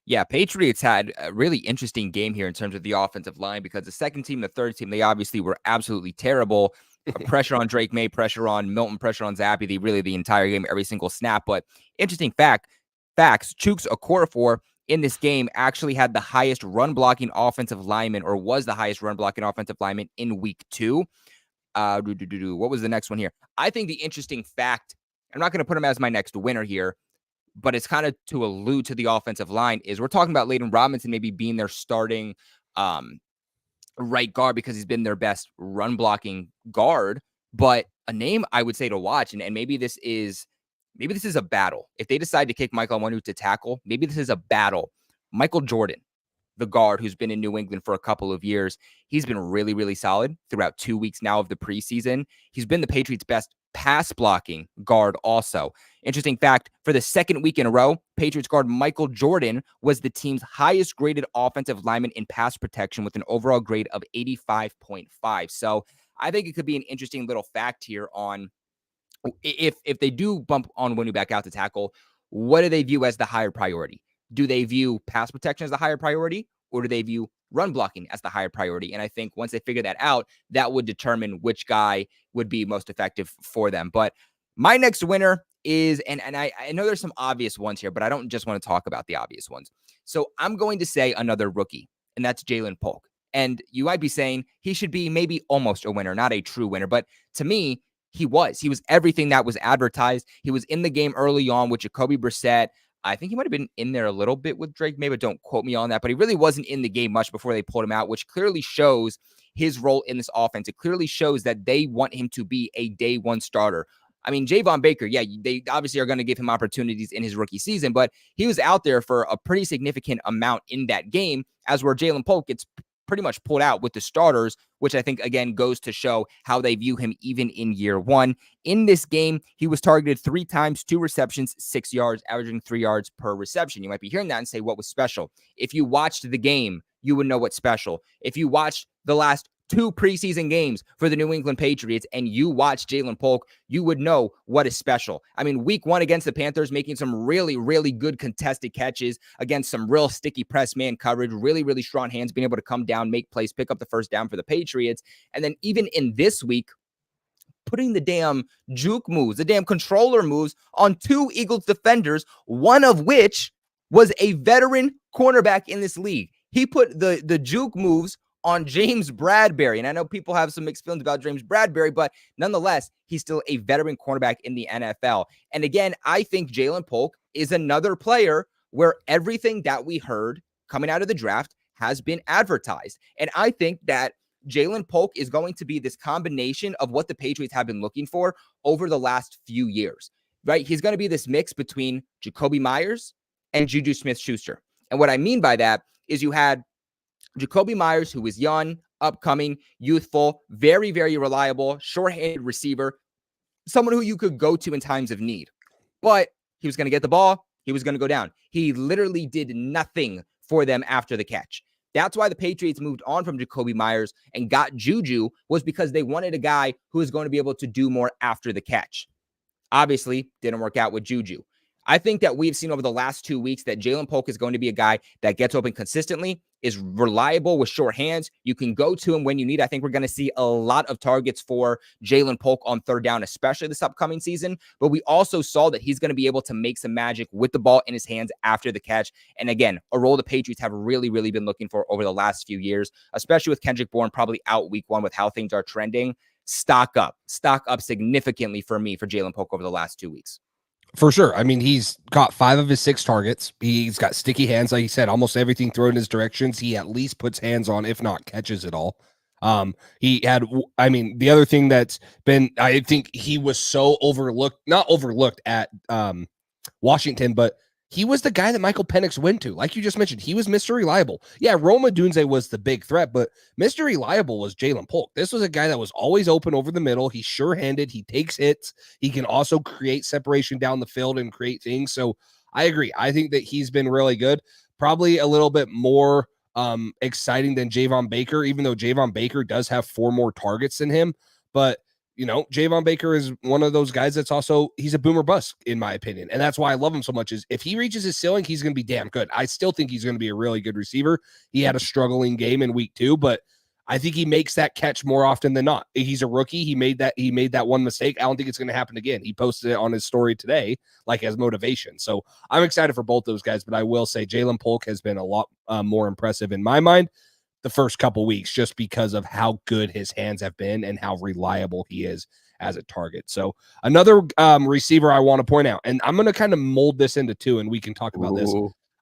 Yeah, Patriots had a really interesting game here in terms of the offensive line because the second team, the third team, they obviously were absolutely terrible. Pressure on Drake May, pressure on Milton, pressure on Zappe, the entire game, every single snap. But interesting facts, Chuks Okorafor in this game actually had the highest run blocking offensive lineman, or was the highest run blocking offensive lineman in week 2. What was the next one here? I think the interesting fact, I'm not going to put him as my next winner here, but it's kind of to allude to the offensive line, is we're talking about Layden Robinson maybe being their starting right guard because he's been their best run blocking guard. But a name I would say to watch, and maybe this is a battle. If they decide to kick Michael Onwenu to tackle, maybe this is a battle. Michael Jordan, the guard who's been in New England for a couple of years, he's been really, really solid throughout 2 weeks now of the preseason. He's been the Patriots' best pass blocking guard also. Interesting fact, for the second week in a row, Patriots guard Michael Jordan was the team's highest graded offensive lineman in pass protection with an overall grade of 85.5. So I think it could be an interesting little fact here on if they do bump Onwenu back out to tackle, what do they view as the higher priority? Do they view pass protection as the higher priority, or do they view run blocking as the higher priority? And I think once they figure that out, that would determine which guy would be most effective for them. But my next winner is, and I know there's some obvious ones here, but I don't just want to talk about the obvious ones. So I'm going to say another rookie, and that's Jalen Polk. And you might be saying he should be maybe almost a winner, not a true winner. But to me, he was everything that was advertised. He was in the game early on with Jacoby Brissett. I think he might have been in there a little bit with Drake May, but don't quote me on that. But he really wasn't in the game much before they pulled him out, which clearly shows his role in this offense. It clearly shows that they want him to be a day one starter. I mean, Javon Baker, yeah, they obviously are going to give him opportunities in his rookie season, but he was out there for a pretty significant amount in that game, as where Jalen Polk gets pretty much pulled out with the starters, which I think, again, goes to show how they view him even in year one. In this game, he was targeted 3 times, 2 receptions, 6 yards, averaging 3 yards per reception. You might be hearing that and say, what was special? If you watched the game, you would know what's special. If you watched the last 2 preseason games for the New England Patriots and you watch Jalen Polk, you would know what is special. I mean, week 1 against the Panthers, making some really, really good contested catches against some real sticky press man coverage, really, really strong hands, being able to come down, make plays, pick up the first down for the Patriots. And then even in this week, putting the damn juke moves, the damn controller moves on 2 Eagles defenders, one of which was a veteran cornerback in this league. He put the juke moves on James Bradberry. And I know people have some mixed feelings about James Bradberry, but nonetheless, he's still a veteran cornerback in the NFL. And again, I think Jalen Polk is another player where everything that we heard coming out of the draft has been advertised. And I think that Jalen Polk is going to be this combination of what the Patriots have been looking for over the last few years, right? He's going to be this mix between Jacoby Myers and Juju Smith-Schuster. And what I mean by that is you had Jacoby Myers, who was young, upcoming, youthful, very, very reliable, short-handed receiver, someone who you could go to in times of need. But he was going to get the ball. He was going to go down. He literally did nothing for them after the catch. That's why the Patriots moved on from Jacoby Myers and got Juju, was because they wanted a guy who was going to be able to do more after the catch. Obviously, didn't work out with Juju. I think that we've seen over the last 2 weeks that Jalen Polk is going to be a guy that gets open consistently, is reliable with short hands. You can go to him when you need. I think we're going to see a lot of targets for Jalen Polk on third down, especially this upcoming season. But we also saw that he's going to be able to make some magic with the ball in his hands after the catch. And again, a role the Patriots have really, really been looking for over the last few years, especially with Kendrick Bourne probably out week 1 with how things are trending. Stock up significantly for me for Jalen Polk over the last 2 weeks. For sure. I mean, he's got 5 of his 6 targets. He's got sticky hands. Like you said, almost everything thrown in his directions, he at least puts hands on, if not catches it all. The other thing that's been, I think he was so not overlooked at Washington, but he was the guy that Michael Penix went to. Like you just mentioned, he was Mr. Reliable. Yeah, Roma Dunze was the big threat, but Mr. Reliable was Jalen Polk. This was a guy that was always open over the middle. He's sure-handed. He takes hits. He can also create separation down the field and create things. So I agree. I think that he's been really good. Probably a little bit more exciting than Javon Baker, even though Javon Baker does have 4 more targets than him. But you know, Javon Baker is one of those guys that's also, he's a boomer bust, in my opinion. And that's why I love him so much, is if he reaches his ceiling, he's going to be damn good. I still think he's going to be a really good receiver. He had a struggling game in week 2, but I think he makes that catch more often than not. He's a rookie. He made that one mistake. I don't think it's going to happen again. He posted it on his story today, like as motivation. So I'm excited for both those guys, but I will say Jalen Polk has been a lot more impressive in my mind the first couple weeks, just because of how good his hands have been and how reliable he is as a target. So another receiver I want to point out, and I'm going to kind of mold this into 2, and we can talk about this.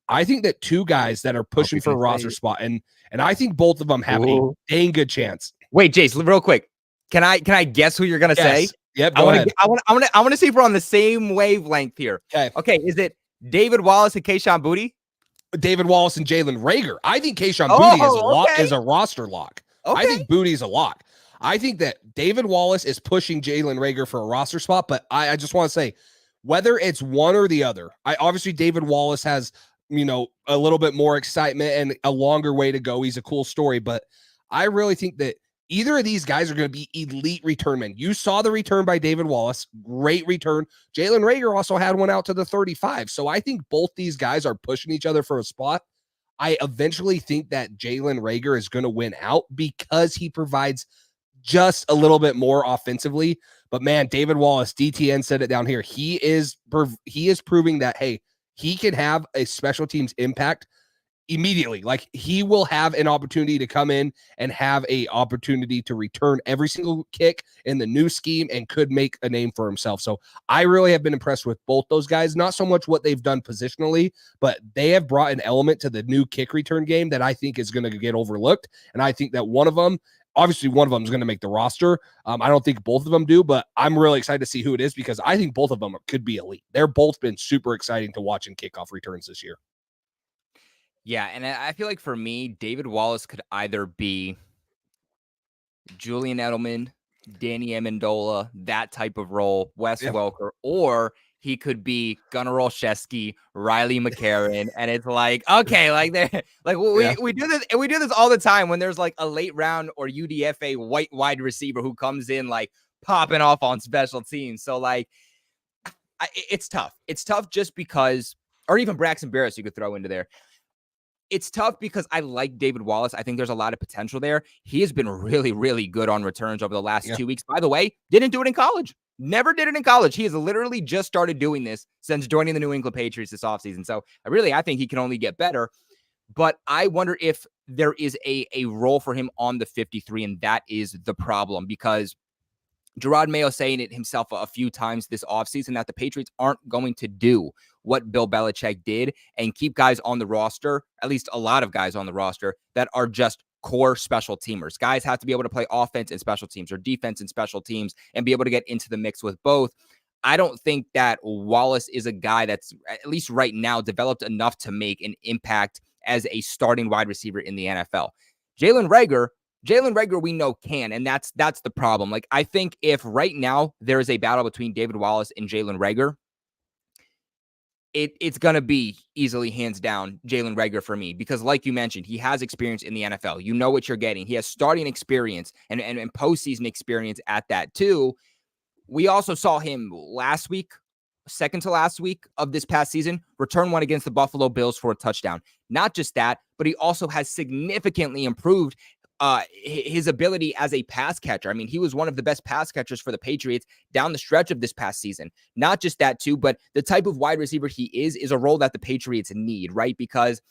I think that 2 guys that are pushing for a roster spot, and I think both of them have a dang good chance. Wait, Jace, real quick. Can I guess who you're going to say? Yep, go ahead. I want to see if we're on the same wavelength here. Okay, is it David Wallace and Kayshon Boutte? David Wallace and Jalen Reagor. I think Kayshon Boutte is a roster lock. Okay. I think Boutte's a lock. I think that David Wallace is pushing Jalen Reagor for a roster spot, but I just want to say, whether it's one or the other, obviously David Wallace has, a little bit more excitement and a longer way to go. He's a cool story, but I really think that either of these guys are going to be elite return men. You saw the return by David Wallace. Great return. Jalen Reagor also had one out to the 35. So I think both these guys are pushing each other for a spot. I eventually think that Jalen Reagor is going to win out because he provides just a little bit more offensively. But man, David Wallace, DTN said it down here. He is proving that, hey, he can have a special teams impact immediately. Like, he will have an opportunity to come in and have a opportunity to return every single kick in the new scheme and could make a name for himself. So I really have been impressed with both those guys, not so much what they've done positionally, but they have brought an element to the new kick return game that I think is going to get overlooked. And I think that one of them is going to make the roster. I don't think both of them do, but I'm really excited to see who it is because I think both of them could be elite. They're both been super exciting to watch in kickoff returns this year. Yeah, and I feel like for me, David Wallace could either be Julian Edelman, Danny Amendola, that type of role, Wes Yeah. Welker, or he could be Gunnar Olszewski, Riley McCarron, and it's like, okay, like Yeah. we do this all the time when there's like a late round or UDFA white wide receiver who comes in like popping off on special teams. So like, it's tough. It's tough just because, or even Braxton Barris you could throw into there. It's tough because I like David Wallace. I think there's a lot of potential there. He has been really, really good on returns over the last Yeah. 2 weeks. By the way, didn't do it in college. Never did it in college. He has literally just started doing this since joining the New England Patriots this offseason. So I think he can only get better. But I wonder if there is a role for him on the 53, and that is the problem because Gerard Mayo saying it himself a few times this offseason that the Patriots aren't going to do what Bill Belichick did and keep guys on the roster, at least a lot of guys on the roster, that are just core special teamers. Guys have to be able to play offense and special teams or defense and special teams and be able to get into the mix with both. I don't think that Wallace is a guy that's, at least right now, developed enough to make an impact as a starting wide receiver in the NFL. Jalen Reagor, we know can, and that's the problem. Like, I think if right now there is a battle between David Wallace and Jalen Reagor, it's going to be easily hands down Jalen Reagor for me because, like you mentioned, he has experience in the NFL. You know what you're getting. He has starting experience and postseason experience at that too. We also saw him last week, second to last week of this past season, return one against the Buffalo Bills for a touchdown. Not just that, but he also has significantly improved his ability as a pass catcher. I mean, he was one of the best pass catchers for the Patriots down the stretch of this past season. Not just that too, but the type of wide receiver he is a role that the Patriots need, right? Because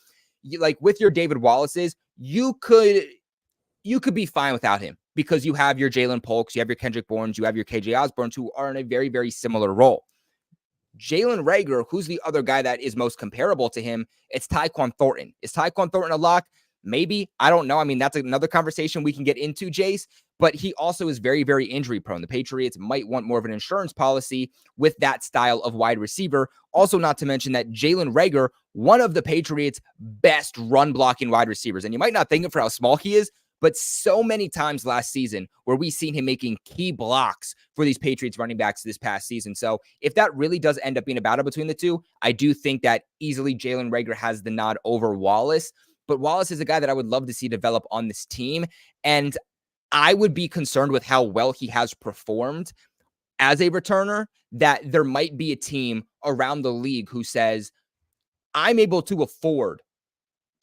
like with your David Wallace's, you could be fine without him because you have your Jalen Polks, you have your Kendrick Bournes, you have your KJ Osborne, who are in a very, very similar role. Jalen Reagor, who's the other guy that is most comparable to him? It's Tyquan Thornton. Is Tyquan Thornton a lock? Maybe. I don't know. I mean, that's another conversation we can get into, Jace, but he also is very, very injury prone. The Patriots might want more of an insurance policy with that style of wide receiver. Also, not to mention that Jalen Reagor, one of the Patriots' best run blocking wide receivers. And you might not think it for how small he is, but so many times last season where we've seen him making key blocks for these Patriots running backs this past season. So if that really does end up being a battle between the two, I do think that easily Jalen Reagor has the nod over Wallace. But Wallace is a guy that I would love to see develop on this team. And I would be concerned with how well he has performed as a returner, that there might be a team around the league who says, I'm able to afford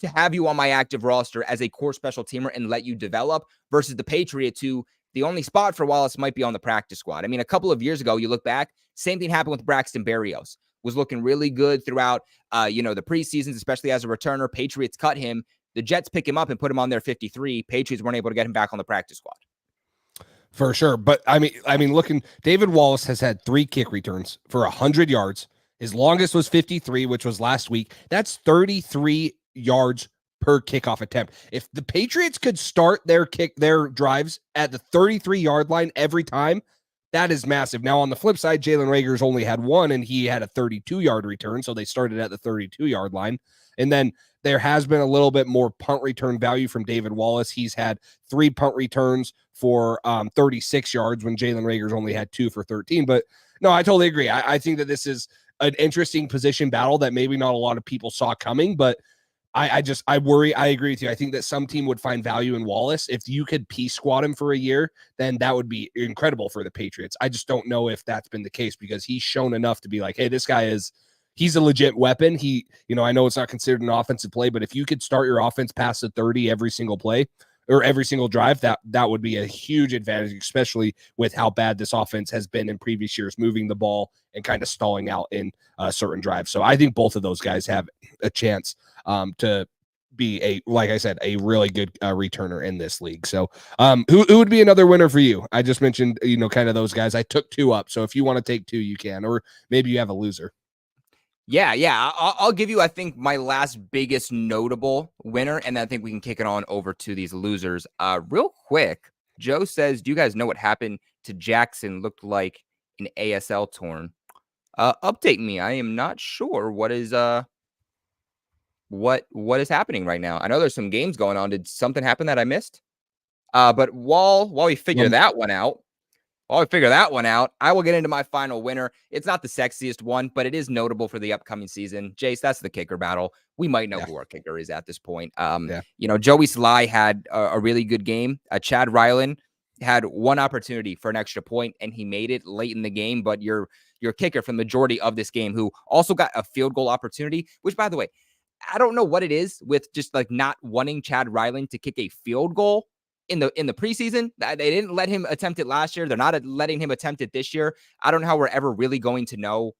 to have you on my active roster as a core special teamer and let you develop, versus the Patriots, who the only spot for Wallace might be on the practice squad. I mean, a couple of years ago, you look back, same thing happened with Braxton Berrios. Was looking really good throughout, the preseasons, especially as a returner. Patriots cut him. The Jets pick him up and put him on their 53. Patriots weren't able to get him back on the practice squad. For sure. But I mean, looking, David Wallace has had 3 kick returns for 100 yards. His longest was 53, which was last week. That's 33 yards per kickoff attempt. If the Patriots could start their drives at the 33-yard line every time, that is massive. Now, on the flip side, Jalen Reagor's only had 1, and he had a 32-yard return, so they started at the 32-yard line. And then there has been a little bit more punt return value from David Wallace. He's had 3 punt returns for 36 yards when Jalen Reagor's only had 2 for 13. But no, I totally agree. I think that this is an interesting position battle that maybe not a lot of people saw coming, but I worry. I agree with you. I think that some team would find value in Wallace. If you could piece squad him for a year, then that would be incredible for the Patriots. I just don't know if that's been the case, because he's shown enough to be like, hey, this guy he's a legit weapon. I know it's not considered an offensive play, but if you could start your offense past the 30 every single play or every single drive, that would be a huge advantage, especially with how bad this offense has been in previous years, moving the ball and kind of stalling out in certain drives. So I think both of those guys have a chance to be like I said, a really good returner in this league. So who would be another winner for you? I just mentioned, kind of those guys. I took 2 up. So if you want to take 2, you can, or maybe you have a loser. Yeah. I'll give you, I think, my last biggest notable winner, and then I think we can kick it on over to these losers. Real quick, Joe says, do you guys know what happened to Jackson? Looked like an ASL torn. Update me. I am not sure what is what is happening right now. I know there's some games going on. Did something happen that I missed? But while we figure that one out, I will get into my final winner. It's not the sexiest one, but it is notable for the upcoming season. Jace, that's the kicker battle. We might know who our kicker is at this point. Joey Sly had a really good game. Chad Ryland had one opportunity for an extra point, and he made it late in the game. But your kicker for the majority of this game, who also got a field goal opportunity, which, by the way, I don't know what it is with just like not wanting Chad Ryland to kick a field goal in the preseason. They didn't let him attempt it last year. They're not letting him attempt it this year. I don't know how we're ever really going to know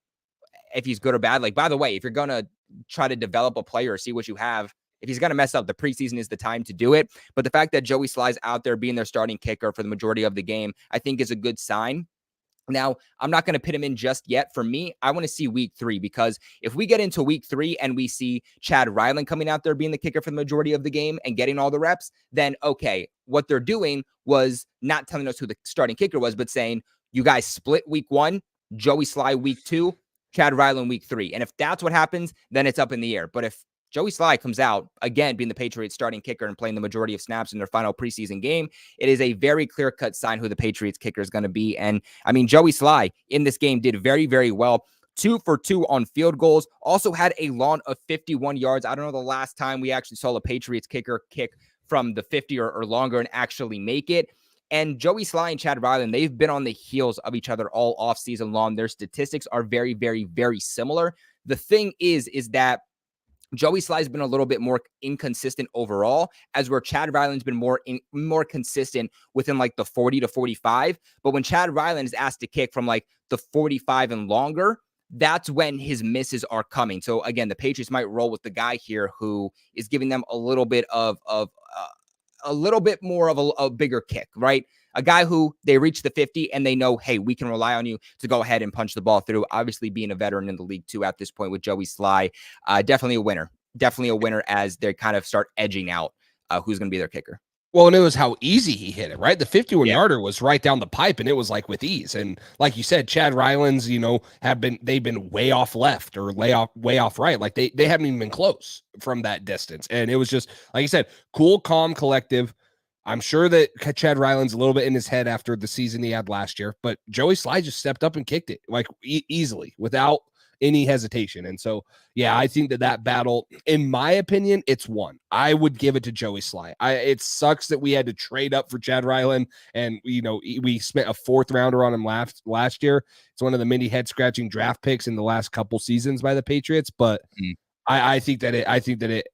if he's good or bad. Like, by the way, if you're going to try to develop a player or see what you have, if he's going to mess up, the preseason is the time to do it. But the fact that Joey Sly's out there being their starting kicker for the majority of the game, I think is a good sign. Now, I'm not going to put him in just yet. For me, I want to see week 3, because if we get into week 3 and we see Chad Ryland coming out there being the kicker for the majority of the game and getting all the reps, then okay, what they're doing was not telling us who the starting kicker was, but saying, you guys split week 1, Joey Sly week 2, Chad Ryland week 3. And if that's what happens, then it's up in the air. But if Joey Sly comes out, again, being the Patriots starting kicker and playing the majority of snaps in their final preseason game, it is a very clear-cut sign who the Patriots kicker is going to be. And, I mean, Joey Sly in this game did very, very well. 2 for 2 on field goals. Also had a long of 51 yards. I don't know the last time we actually saw a Patriots kicker kick from the 50 or longer and actually make it. And Joey Sly and Chad Ryland, they've been on the heels of each other all offseason long. Their statistics are very, very, very similar. The thing is that Joey Sly's been a little bit more inconsistent overall, as where Chad Ryland's been more consistent within like the 40 to 45. But when Chad Ryland is asked to kick from like the 45 and longer, that's when his misses are coming. So again, the Patriots might roll with the guy here who is giving them a little bit of a little bit more of a bigger kick, right? A guy who they reach the 50 and they know, hey, we can rely on you to go ahead and punch the ball through. Obviously, being a veteran in the league too at this point with Joey Sly, definitely a winner. Definitely a winner as they kind of start edging out who's going to be their kicker. Well, and it was how easy he hit it, right? The 51-yarder was right down the pipe, and it was like with ease. And like you said, Chad Ryland's, they've been way off left or way off right. Like they haven't even been close from that distance. And it was just, like you said, cool, calm, collective. I'm sure that Chad Ryland's a little bit in his head after the season he had last year, but Joey Sly just stepped up and kicked it like easily without any hesitation. And so, yeah, I think that battle, in my opinion, it's won. I would give it to Joey Sly. It sucks that we had to trade up for Chad Ryland, and we spent a 4th rounder on him last year. It's one of the many head scratching draft picks in the last couple seasons by the Patriots, but I think that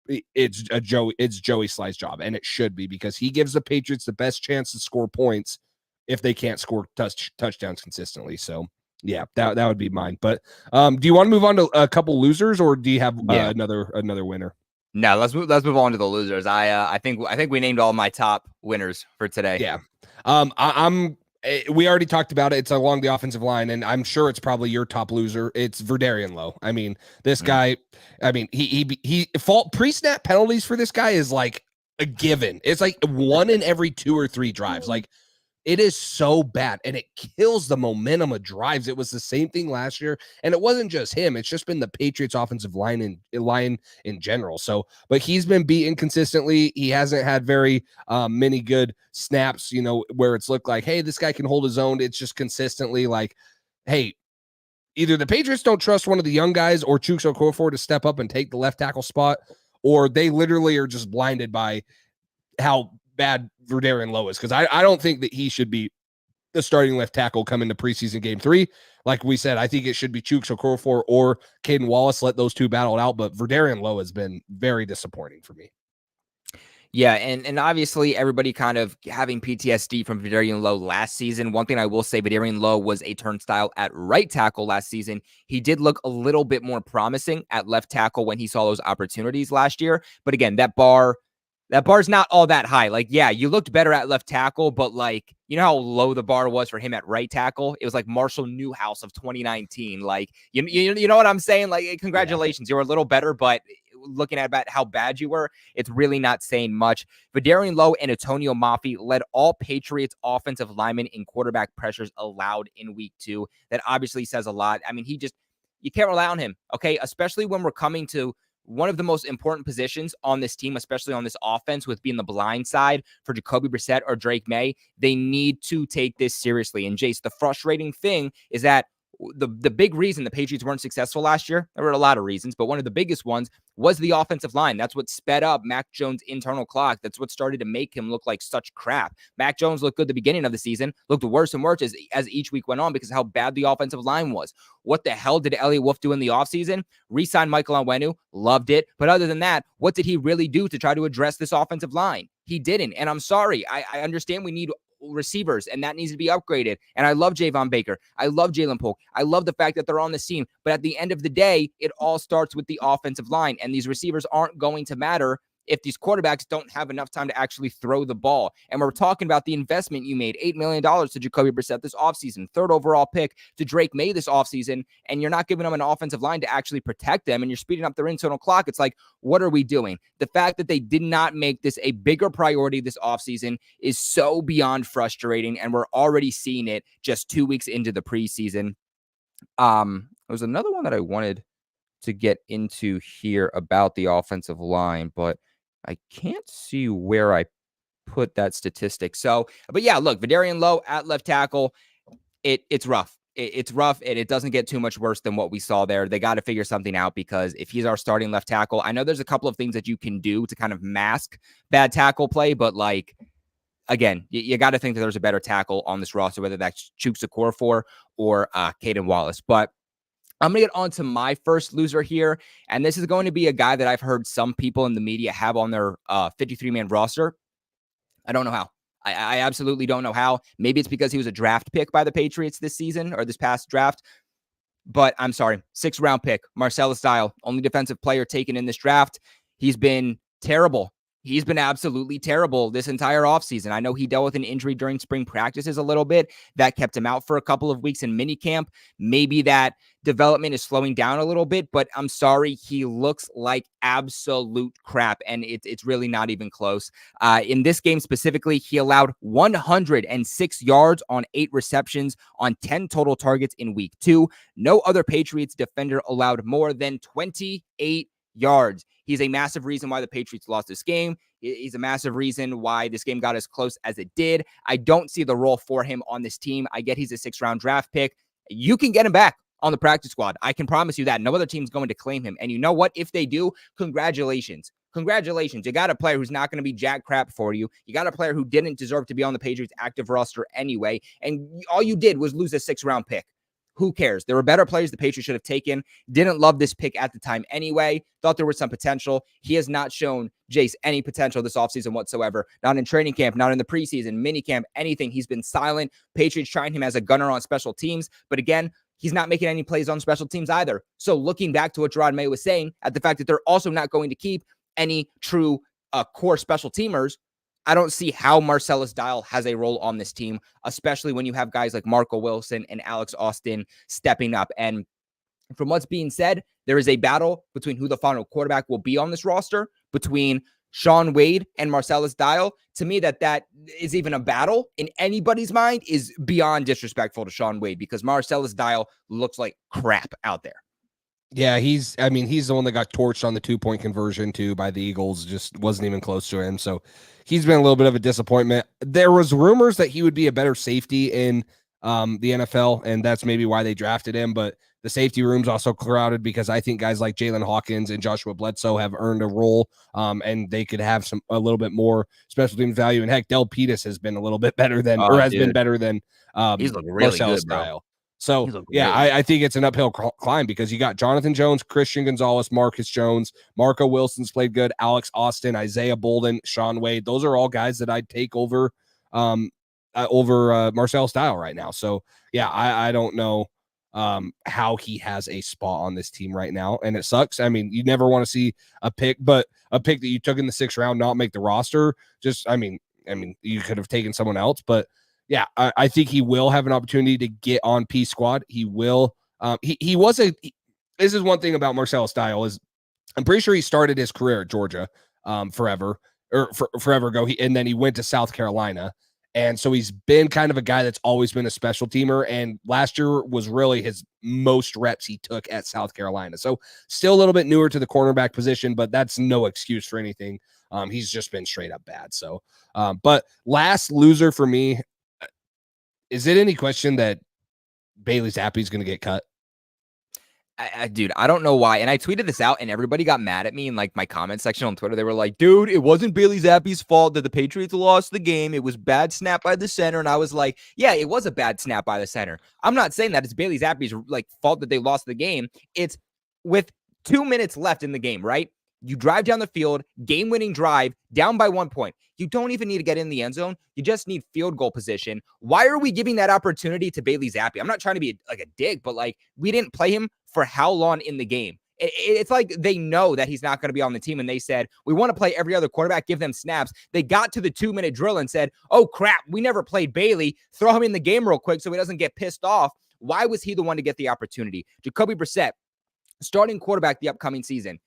it's Joey Sly's job, and it should be, because he gives the Patriots the best chance to score points if they can't score touchdowns consistently. So yeah, that would be mine. But do you want to move on to a couple losers, or do you have another winner? No, let's move on to the losers. I think we named all my top winners for today. Yeah. We already talked about it. It's along the offensive line, and I'm sure it's probably your top loser. It's Verdarian Lowe. I mean, this guy, I mean, he fault pre-snap penalties for this guy is like a given. It's like 1 in every 2 or 3 drives. Like, it is so bad, and it kills the momentum of drives. It was the same thing last year, and it wasn't just him. It's just been the Patriots offensive line in general. So, but he's been beaten consistently. He hasn't had very many good snaps, where it's looked like, hey, this guy can hold his own. It's just consistently like, hey, either the Patriots don't trust one of the young guys or Chuks Okorafor to step up and take the left tackle spot, or they literally are just blinded by how bad Verdarian Lowe is, because I don't think that he should be the starting left tackle coming to preseason game 3. Like we said, I think it should be Chuks Okorafor or Caden Wallace. Let those two battle it out, but Verdarian Lowe has been very disappointing for me. Yeah, and obviously everybody kind of having PTSD from Verdarian Lowe last season. One thing I will say, Verdarian Lowe was a turnstile at right tackle last season. He did look a little bit more promising at left tackle when he saw those opportunities last year. But again, that bar's not all that high. Like, yeah, you looked better at left tackle, but like, you know how low the bar was for him at right tackle? It was like Marshall Newhouse of 2019. Like, you know what I'm saying? Like, congratulations, you were a little better, but looking at about how bad you were, it's really not saying much. Verdarian Lowe and Antonio Mafi led all Patriots offensive linemen in quarterback pressures allowed in week 2. That obviously says a lot. I mean, you can't rely on him, okay? Especially when we're coming to one of the most important positions on this team, especially on this offense, with being the blind side for Jacoby Brissett or Drake May. They need to take this seriously. And Jace, the frustrating thing is that the big reason the Patriots weren't successful last year, there were a lot of reasons, but one of the biggest ones was the offensive line. That's what sped up Mac Jones' internal clock. That's what started to make him look like such crap. Mac Jones looked good at the beginning of the season, looked worse and worse as each week went on because of how bad the offensive line was. What the hell did Elliott Wolf do in the offseason? Re-sign Michael Onwenu, loved it. But other than that, what did he really do to try to address this offensive line? He didn't. And I'm sorry. I understand we need receivers, and that needs to be upgraded. And I love Javon Baker. I love Jalen Polk. I love the fact that they're on this team. But at the end of the day, it all starts with the offensive line, and these receivers aren't going to matter if these quarterbacks don't have enough time to actually throw the ball. And we're talking about the investment you made, $8 million to Jacoby Brissett this offseason, 3rd overall pick to Drake May this offseason, and you're not giving them an offensive line to actually protect them, and you're speeding up their internal clock. It's like, what are we doing? The fact that they did not make this a bigger priority this offseason is so beyond frustrating, and we're already seeing it just 2 weeks into the preseason. There was another one that I wanted to get into here about the offensive line, but I can't see where I put that statistic. So, but yeah, look, Vidarian Lowe at left tackle, it's rough. It's rough, and it doesn't get too much worse than what we saw there. They got to figure something out, because if he's our starting left tackle, I know there's a couple of things that you can do to kind of mask bad tackle play, but like, again, you got to think that there's a better tackle on this roster, whether that's Chuks Okorafor or Caden Wallace. But I'm going to get on to my first loser here, and this is going to be a guy that I've heard some people in the media have on their 53-man roster. I don't know how. I absolutely don't know how. Maybe it's because he was a draft pick by the Patriots this season or this past draft, but I'm sorry. 6th-round pick, Marcellus Dial, only defensive player taken in this draft. He's been terrible. He's been absolutely terrible this entire offseason. I know he dealt with an injury during spring practices a little bit. That kept him out for a couple of weeks in minicamp. Maybe that development is slowing down a little bit, but I'm sorry, he looks like absolute crap, and it's really not even close. In this game specifically, he allowed 106 yards on 8 receptions on 10 total targets in week 2. No other Patriots defender allowed more than 28 yards. He's a massive reason why the Patriots lost this game. He's a massive reason why this game got as close as it did. I don't see the role for him on this team. I get he's a 6th-round draft pick. You can get him back on the practice squad. I can promise you that. No other team's going to claim him. And you know what? If they do, congratulations. Congratulations. You got a player who's not going to be jack crap for you. You got a player who didn't deserve to be on the Patriots active roster anyway. And all you did was lose a 6th-round pick. Who cares? There were better players the Patriots should have taken. Didn't love this pick at the time anyway. Thought there was some potential. He has not shown Jace any potential this offseason whatsoever. Not in training camp, not in the preseason, minicamp, anything. He's been silent. Patriots trying him as a gunner on special teams. But again, he's not making any plays on special teams either. So looking back to what Gerard May was saying, at the fact that they're also not going to keep any true core special teamers, I don't see how Marcellus Dial has a role on this team, especially when you have guys like Marco Wilson and Alex Austin stepping up. And from what's being said, there is a battle between who the final quarterback will be on this roster between Shaun Wade and Marcellus Dial. To me, that is even a battle in anybody's mind is beyond disrespectful to Shaun Wade, because Marcellus Dial looks like crap out there. Yeah, he's the one that got torched on the 2-point conversion too by the Eagles. Just wasn't even close to him. So he's been a little bit of a disappointment. There was rumors that he would be a better safety in the NFL, and that's maybe why they drafted him. But the safety room's also crowded because I think guys like Jalen Hawkins and Joshua Bledsoe have earned a role, and they could have a little bit more special teams value. And heck, Del Pettis has been a little bit better than, been better than he's looking really Marcellus good, bro. Dial. So, yeah, I think it's an uphill climb because you got Jonathan Jones, Christian Gonzalez, Marcus Jones, Marco Wilson's played good, Alex Austin, Isaiah Bolden, Shaun Wade. Those are all guys that I'd take over Marcellus Dial right now. So, yeah, I don't know how he has a spot on this team right now, and it sucks. I mean, you never want to see a pick that you took in the 6th round not make the roster. I mean, you could have taken someone else, but yeah, I think he will have an opportunity to get on P squad. He will. This is one thing about Marcellus Dial is I'm pretty sure he started his career at Georgia forever ago. And then he went to South Carolina. And so he's been kind of a guy that's always been a special teamer. And last year was really his most reps he took at South Carolina. So still a little bit newer to the cornerback position, but that's no excuse for anything. He's just been straight up bad. So, but last loser for me, is it any question that Bailey Zappi is going to get cut? Dude, I don't know why. And I tweeted this out and everybody got mad at me in like my comment section on Twitter. They were like, dude, it wasn't Bailey Zappi's fault that the Patriots lost the game. It was bad snap by the center. And I was like, yeah, it was a bad snap by the center. I'm not saying that it's Bailey Zappi's like fault that they lost the game. It's with 2 minutes left in the game, right? You drive down the field, game-winning drive, down by 1 point. You don't even need to get in the end zone. You just need field goal position. Why are we giving that opportunity to Bailey Zappi? I'm not trying to be like a dick, but like we didn't play him for how long in the game? It's like they know that he's not going to be on the team, and they said, we want to play every other quarterback, give them snaps. They got to the 2-minute drill and said, oh, crap, we never played Bailey. Throw him in the game real quick so he doesn't get pissed off. Why was he the one to get the opportunity? Jacoby Brissett, starting quarterback the upcoming season.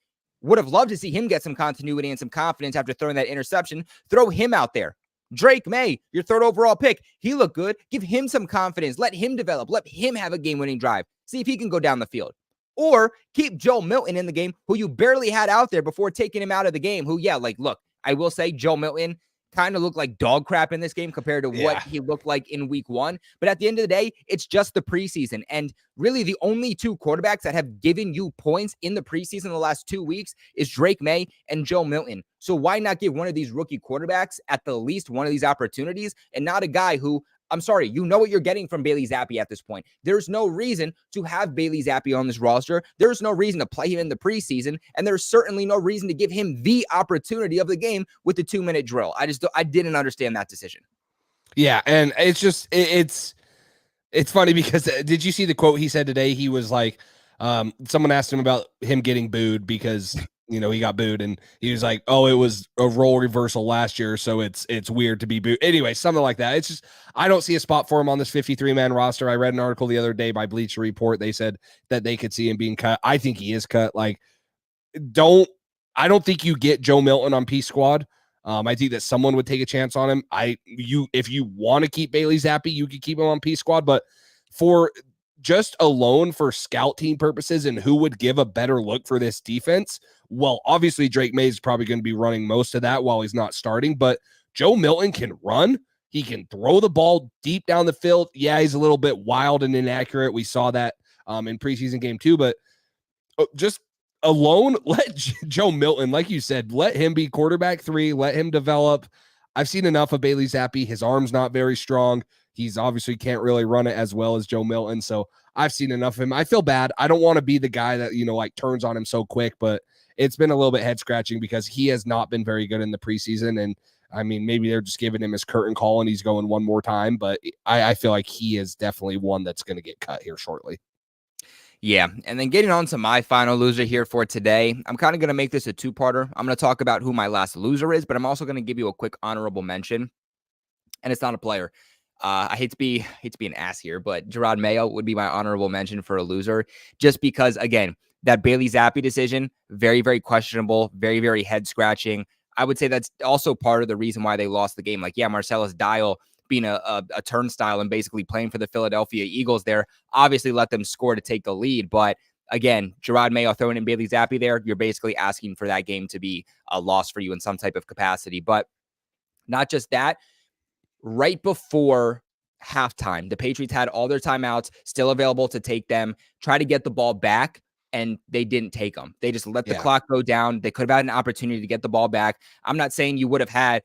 Would have loved to see him get some continuity and some confidence after throwing that interception. Throw him out there. Drake May, your 3rd overall pick. He looked good. Give him some confidence. Let him develop. Let him have a game-winning drive. See if he can go down the field. Or keep Joe Milton in the game, who you barely had out there before taking him out of the game. Who, yeah, like, look, I will say Joe Milton kind of looked like dog crap in this game compared to what he looked like in week 1. But at the end of the day, it's just the preseason. And really the only 2 quarterbacks that have given you points in the preseason the last 2 weeks is Drake May and Joe Milton. So why not give one of these rookie quarterbacks at the least one of these opportunities and not a guy who, I'm sorry, you know what you're getting from Bailey Zappi at this point. There's no reason to have Bailey Zappi on this roster. There's no reason to play him in the preseason, and there's certainly no reason to give him the opportunity of the game with the 2-minute drill. I didn't understand that decision. Yeah, and it's just it's funny because did you see the quote he said today? He was like, someone asked him about him getting booed because he got booed, and he was like, oh, it was a role reversal last year, so it's weird to be booed. Anyway, something like that. It's just, I don't see a spot for him on this 53-man roster. I read an article the other day by Bleacher Report. They said that they could see him being cut. I think he is cut. Like, I don't think you get Joe Milton on P Squad. I think that someone would take a chance on him. If you want to keep Bailey Zappi, you could keep him on P Squad, but for just alone for scout team purposes and who would give a better look for this defense, well, obviously Drake May is probably going to be running most of that while he's not starting, but Joe Milton can run. He can throw the ball deep down the field. Yeah, he's a little bit wild and inaccurate. We saw that in preseason game 2, but just alone, let Joe Milton, like you said, let him be quarterback 3, let him develop. I've seen enough of Bailey Zappi. His arm's not very strong. He's obviously can't really run it as well as Joe Milton. So I've seen enough of him. I feel bad. I don't want to be the guy that, like turns on him so quick, but it's been a little bit head scratching because he has not been very good in the preseason. And I mean, maybe they're just giving him his curtain call and he's going one more time, but I feel like he is definitely one that's going to get cut here shortly. Yeah, and then getting on to my final loser here for today, I'm kind of going to make this a 2-parter. I'm going to talk about who my last loser is, but I'm also going to give you a quick honorable mention, and it's not a player. I hate to be an ass here, but Gerard Mayo would be my honorable mention for a loser, just because, again, that Bailey Zappi decision, very, very questionable, very, very head-scratching. I would say that's also part of the reason why they lost the game. Like, yeah, Marcellus Dial being a turnstile and basically playing for the Philadelphia Eagles there, obviously let them score to take the lead. But again, Gerard Mayo throwing in Bailey Zappi there, you're basically asking for that game to be a loss for you in some type of capacity. But not just that, right before halftime, the Patriots had all their timeouts still available to take them, try to get the ball back, and they didn't take them. They just let the clock go down. They could have had an opportunity to get the ball back. I'm not saying you would have had,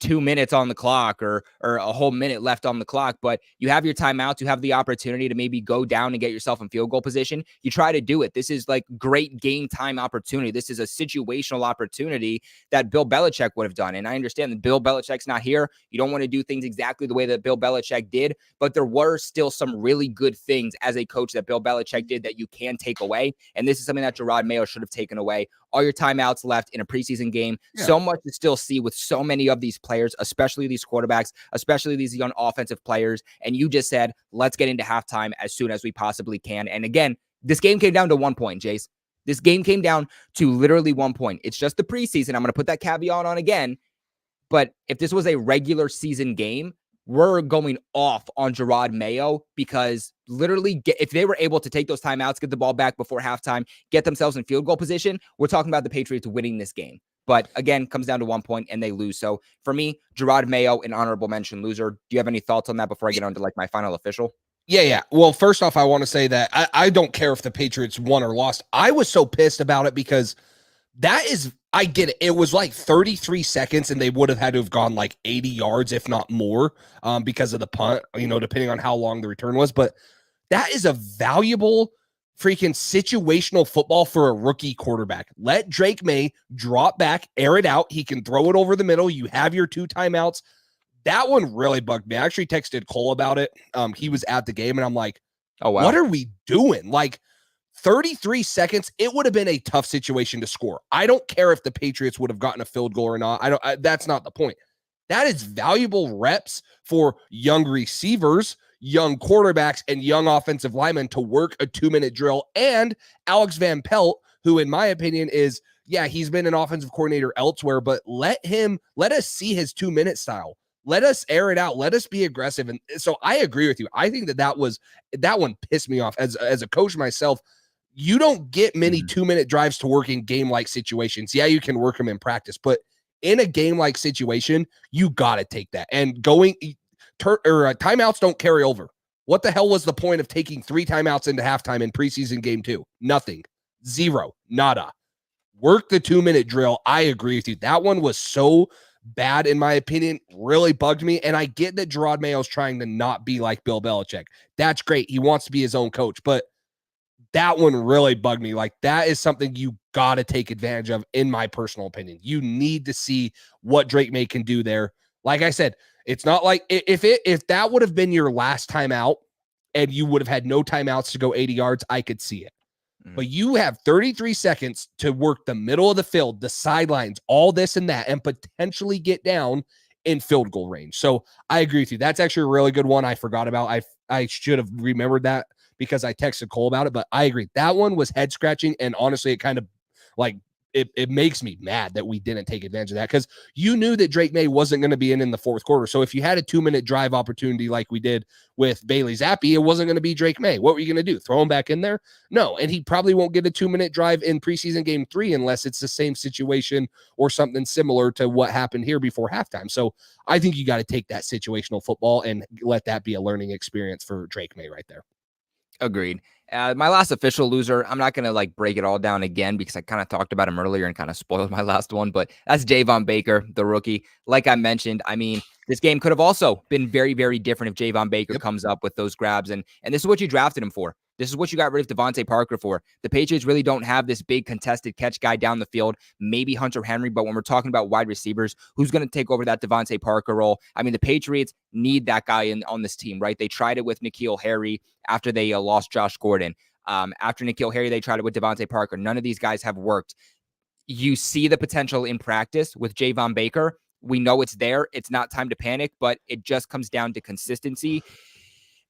2 minutes on the clock or a whole minute left on the clock, but you have your timeouts. You have the opportunity to maybe go down and get yourself in field goal position. You try to do it. This is like great game time opportunity. This is a situational opportunity that Bill Belichick would have done. And I understand that Bill Belichick's not here. You don't want to do things exactly the way that Bill Belichick did, but there were still some really good things as a coach that Bill Belichick did that you can take away. And this is something that Gerard Mayo should have taken away. All your timeouts left in a preseason game. Yeah. So much to still see with so many of these players, especially these quarterbacks, especially these young offensive players. And you just said, let's get into halftime as soon as we possibly can. And again, this game came down to 1 point, Jace. This game came down to literally 1 point. It's just the preseason. I'm going to put that caveat on again. But if this was a regular season game, we're going off on Gerard Mayo because literally if they were able to take those timeouts, get the ball back before halftime, get themselves in field goal position, we're talking about the Patriots winning this game. But again, comes down to 1 point and they lose. So for me, Gerard Mayo, an honorable mention loser. Do you have any thoughts on that before I get on to like my final official? Yeah. Well, first off, I want to say that I don't care if the Patriots won or lost. I was so pissed about it because I get it. It was like 33 seconds and they would have had to have gone like 80 yards, if not more, because of the punt, depending on how long the return was. But that is a valuable freaking situational football for a rookie quarterback. Let Drake May drop back, air it out. He can throw it over the middle. You have your 2 timeouts. That one really bugged me. I actually texted Cole about it. He was at the game and I'm like, oh, wow. What are we doing? Like 33 seconds, it would have been a tough situation to score. I don't care if the Patriots would have gotten a field goal or not. That's not the point. That is valuable reps for young receivers, young quarterbacks, and young offensive linemen to work a 2-minute drill. And Alex Van Pelt, who in my opinion is, he's been an offensive coordinator elsewhere, but let us see his 2-minute style. Let us air it out. Let us be aggressive. And so I agree with you. I think that one pissed me off as a coach myself. You don't get many 2-minute drives to work in game-like situations. Yeah, you can work them in practice, but in a game-like situation, you got to take that. And timeouts don't carry over. What the hell was the point of taking 3 timeouts into halftime in preseason game 2? Nothing. Zero. Nada. Work the 2-minute drill. I agree with you. That one was so bad, in my opinion, really bugged me. And I get that Gerard Mayo's trying to not be like Bill Belichick. That's great. He wants to be his own coach, but that one really bugged me. Like, that is something you got to take advantage of, in my personal opinion. You need to see what Drake May can do there. Like I said, it's not like if that would have been your last timeout and you would have had no timeouts to go 80 yards, I could see it. But you have 33 seconds to work the middle of the field, the sidelines, all this and that, and potentially get down in field goal range. So I agree with you. That's actually a really good one I forgot about. I should have remembered that because I texted Cole about it, but I agree. That one was head scratching. And honestly, it kind of like, it makes me mad that we didn't take advantage of that because you knew that Drake May wasn't going to be in the fourth quarter. So if you had a 2-minute drive opportunity like we did with Bailey Zappi, it wasn't going to be Drake May. What were you going to do? Throw him back in there? No. And he probably won't get a 2-minute drive in preseason game 3 unless it's the same situation or something similar to what happened here before halftime. So I think you got to take that situational football and let that be a learning experience for Drake May right there. Agreed. My last official loser, I'm not going to like break it all down again because I kind of talked about him earlier and kind of spoiled my last one, but that's Javon Baker, the rookie. Like I mentioned, I mean, this game could have also been very, very different if Javon Baker comes up with those grabs. And this is what you drafted him for. This is what you got rid of Devontae Parker for. The Patriots really don't have this big contested catch guy down the field, maybe Hunter Henry, but when we're talking about wide receivers, who's going to take over that Devontae Parker role? I mean, the Patriots need that guy on this team, right? They tried it with N'Keal Harry after they lost Josh Gordon. After N'Keal Harry, they tried it with Devontae Parker. None of these guys have worked. You see the potential in practice with Javon Baker. We know it's there. It's not time to panic, but it just comes down to consistency.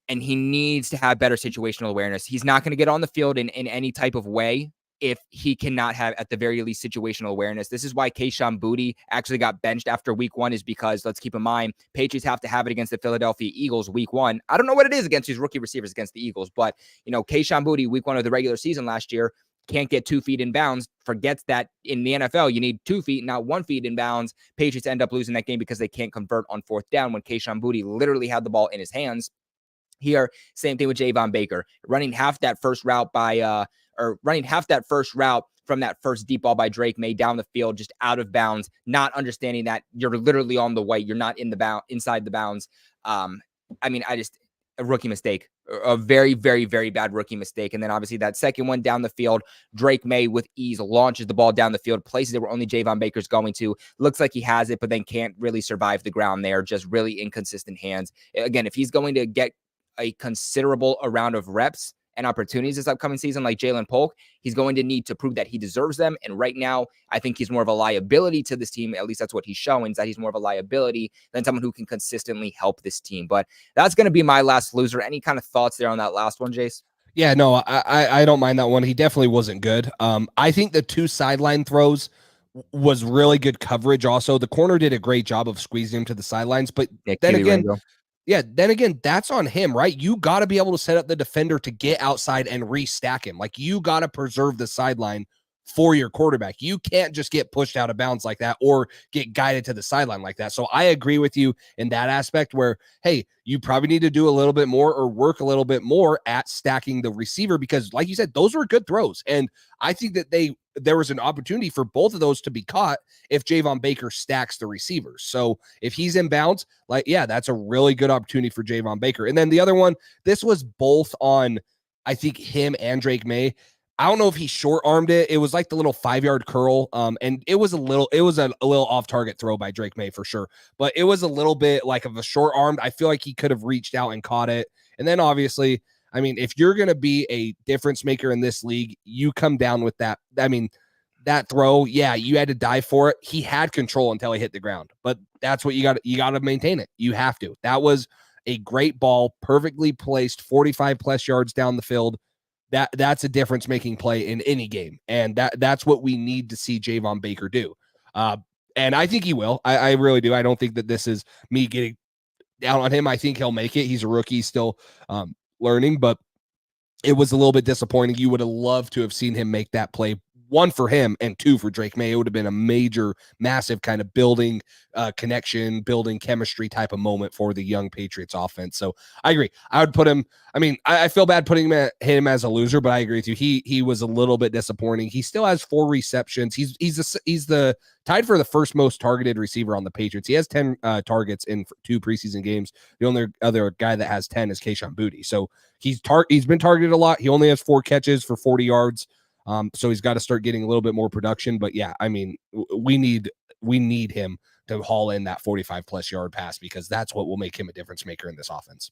And he needs to have better situational awareness. He's not going to get on the field in any type of way if he cannot have, at the very least, situational awareness. This is why Kayshon Boutte actually got benched after week 1 is because, let's keep in mind, Patriots have to have it against the Philadelphia Eagles week 1. I don't know what it is against these rookie receivers against the Eagles, but, Kayshon Boutte, week 1 of the regular season last year, can't get 2 feet in bounds, forgets that in the NFL, you need 2 feet, not 1 feet in bounds. Patriots end up losing that game because they can't convert on 4th down when Kayshon Boutte literally had the ball in his hands. Here, same thing with Javon Baker, running half that first route from that first deep ball by Drake May down the field, just out of bounds, not understanding that you're literally on the way. You're not inside the bounds. A rookie mistake, a very, very, very bad rookie mistake. And then obviously that second one down the field, Drake May with ease launches the ball down the field, places it where only Javon Baker's going to. Looks like he has it, but then can't really survive the ground there. Just really inconsistent hands. Again, if he's going to get a considerable amount of reps and opportunities this upcoming season, like Jalen Polk, he's going to need to prove that he deserves them. And right now, I think he's more of a liability to this team. At least that's what he's showing, is that he's more of a liability than someone who can consistently help this team. But that's going to be my last loser. Any kind of thoughts there on that last one, Jace? Yeah, no, I don't mind that one. He definitely wasn't good. I think the 2 sideline throws was really good coverage. Also, the corner did a great job of squeezing him to the sidelines. But Yeah, then QB again, Ringo. then again, that's on him, right? You got to be able to set up the defender to get outside and restack him. Like, you got to preserve the sideline for your quarterback. You can't just get pushed out of bounds like that or get guided to the sideline like that. So I agree with you in that aspect where, hey, you probably need to do a little bit more or work a little bit more at stacking the receiver, because like you said, those were good throws. And I think that there was an opportunity for both of those to be caught if Javon Baker stacks the receivers. So if he's in bounds, like, yeah, that's a really good opportunity for Javon Baker. And then the other one, this was both on, I think, him and Drake May. I don't know if he short-armed it. It was like the little 5-yard curl. And it was a little off-target throw by Drake May for sure. But it was a little bit like of a short-armed. I feel like he could have reached out and caught it. And then obviously, I mean, if you're going to be a difference maker in this league, you come down with that. I mean, that throw, yeah, you had to dive for it. He had control until he hit the ground. But that's what you got to maintain it. You have to. That was a great ball, perfectly placed, 45+ yards down the field. That's a difference-making play in any game, and that's what we need to see Javon Baker do. And I think he will. I really do. I don't think that this is me getting down on him. I think he'll make it. He's a rookie, still learning, but it was a little bit disappointing. You would have loved to have seen him make that play, 1 for him and 2 for Drake May. It would have been a major, massive kind of building connection, building chemistry type of moment for the young Patriots offense. So I agree. I would put him. I mean, I feel bad putting him as a loser, but I agree with you. He was a little bit disappointing. He still has 4 receptions. He's the tied for the first most targeted receiver on the Patriots. He has 10 targets in 2 preseason games. The only other guy that has 10 is Kayshon Boutte. So he's been targeted a lot. He only has 4 catches for 40 yards. So he's got to start getting a little bit more production. But yeah, I mean, we need him to haul in that 45+ yard pass, because that's what will make him a difference maker in this offense.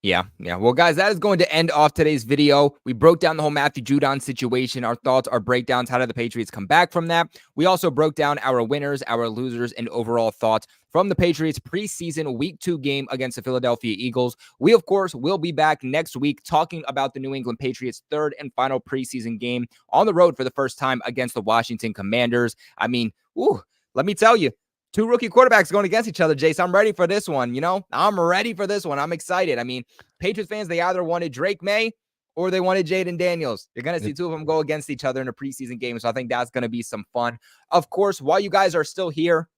Yeah. Well, guys, that is going to end off today's video. We broke down the whole Matthew Judon situation, our thoughts, our breakdowns. How did the Patriots come back from that? We also broke down our winners, our losers, and overall thoughts from the Patriots preseason week 2 game against the Philadelphia Eagles. We, of course, will be back next week talking about the New England Patriots' 3rd and final preseason game on the road for the first time against the Washington Commanders. I mean, let me tell you, 2 rookie quarterbacks going against each other, Jace. I'm ready for this one. I'm ready for this one. I'm excited. I mean, Patriots fans, they either wanted Drake May or they wanted Jaden Daniels. You're going to see 2 of them go against each other in a preseason game. So I think that's going to be some fun. Of course, while you guys are still here,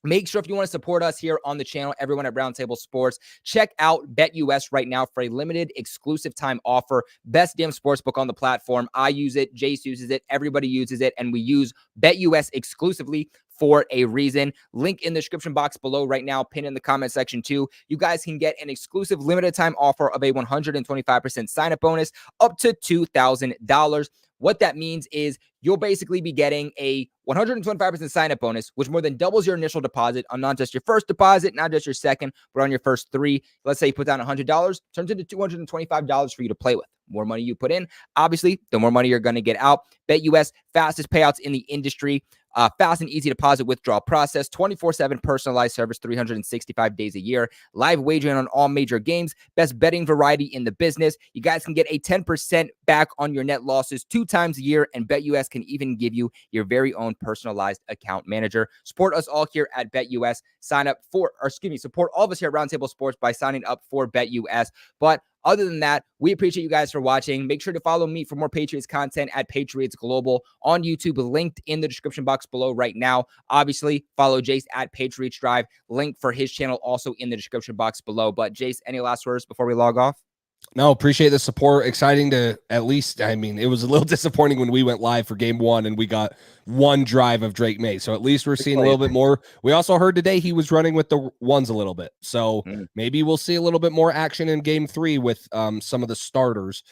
make sure if you want to support us here on the channel, everyone at Roundtable Sports, check out BetUS right now for a limited exclusive time offer. Best damn sportsbook on the platform. I use it. Jace uses it. Everybody uses it. And we use BetUS exclusively for a reason. Link in the description box below right now, pin in the comment section too. You guys can get an exclusive limited time offer of a 125% sign-up bonus up to $2,000. What that means is you'll basically be getting a 125% sign-up bonus, which more than doubles your initial deposit on not just your first deposit, not just your second, but on your first 3. Let's say you put down $100, turns into $225 for you to play with. More money you put in, obviously, the more money you're going to get out. BetUS, fastest payouts in the industry. Fast and easy deposit withdrawal process, 24/7 personalized service, 365 days a year, live wagering on all major games, best betting variety in the business. You guys can get a 10% back on your net losses 2 times a year, and BetUS can even give you your very own personalized account manager. Support us all here at BetUS. Support all of us here at Roundtable Sports by signing up for BetUS. But other than that, we appreciate you guys for watching. Make sure to follow me for more Patriots content at Patriots Global on YouTube, linked in the description box below right now. Obviously, follow Jace at Patriots Drive, link for his channel also in the description box below. But Jace, any last words before we log off? No, appreciate the support. Exciting to at least, I mean, it was a little disappointing when we went live for game 1 and we got 1 drive of Drake May. So at least we're seeing a little bit more. We also heard today he was running with the ones a little bit. So maybe we'll see a little bit more action in game 3 with some of the starters.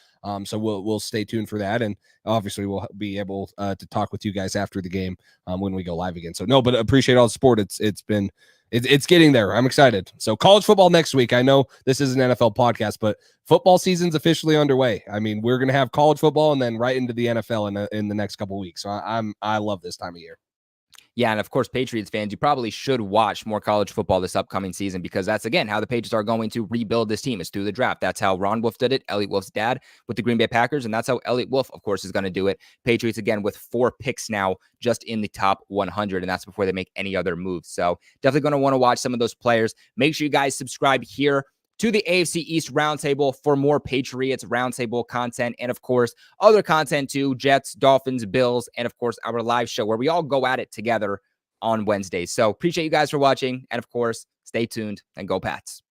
So we'll stay tuned for that. And obviously we'll be able to talk with you guys after the game when we go live again. So no, but appreciate all the support. It's getting there. I'm excited. So college football next week. I know this is an NFL podcast, but football season's officially underway. I mean, we're going to have college football and then right into the NFL in the next couple of weeks. So I love this time of year. Yeah, and of course, Patriots fans, you probably should watch more college football this upcoming season because that's, again, how the Patriots are going to rebuild this team is through the draft. That's how Ron Wolf did it, Elliott Wolf's dad with the Green Bay Packers, and that's how Elliott Wolf, of course, is going to do it. Patriots, again, with 4 picks now just in the top 100, and that's before they make any other moves. So definitely going to want to watch some of those players. Make sure you guys subscribe here to the AFC East Roundtable for more Patriots Roundtable content and, of course, other content too, Jets, Dolphins, Bills, and, of course, our live show where we all go at it together on Wednesdays. So appreciate you guys for watching, and, of course, stay tuned and go Pats.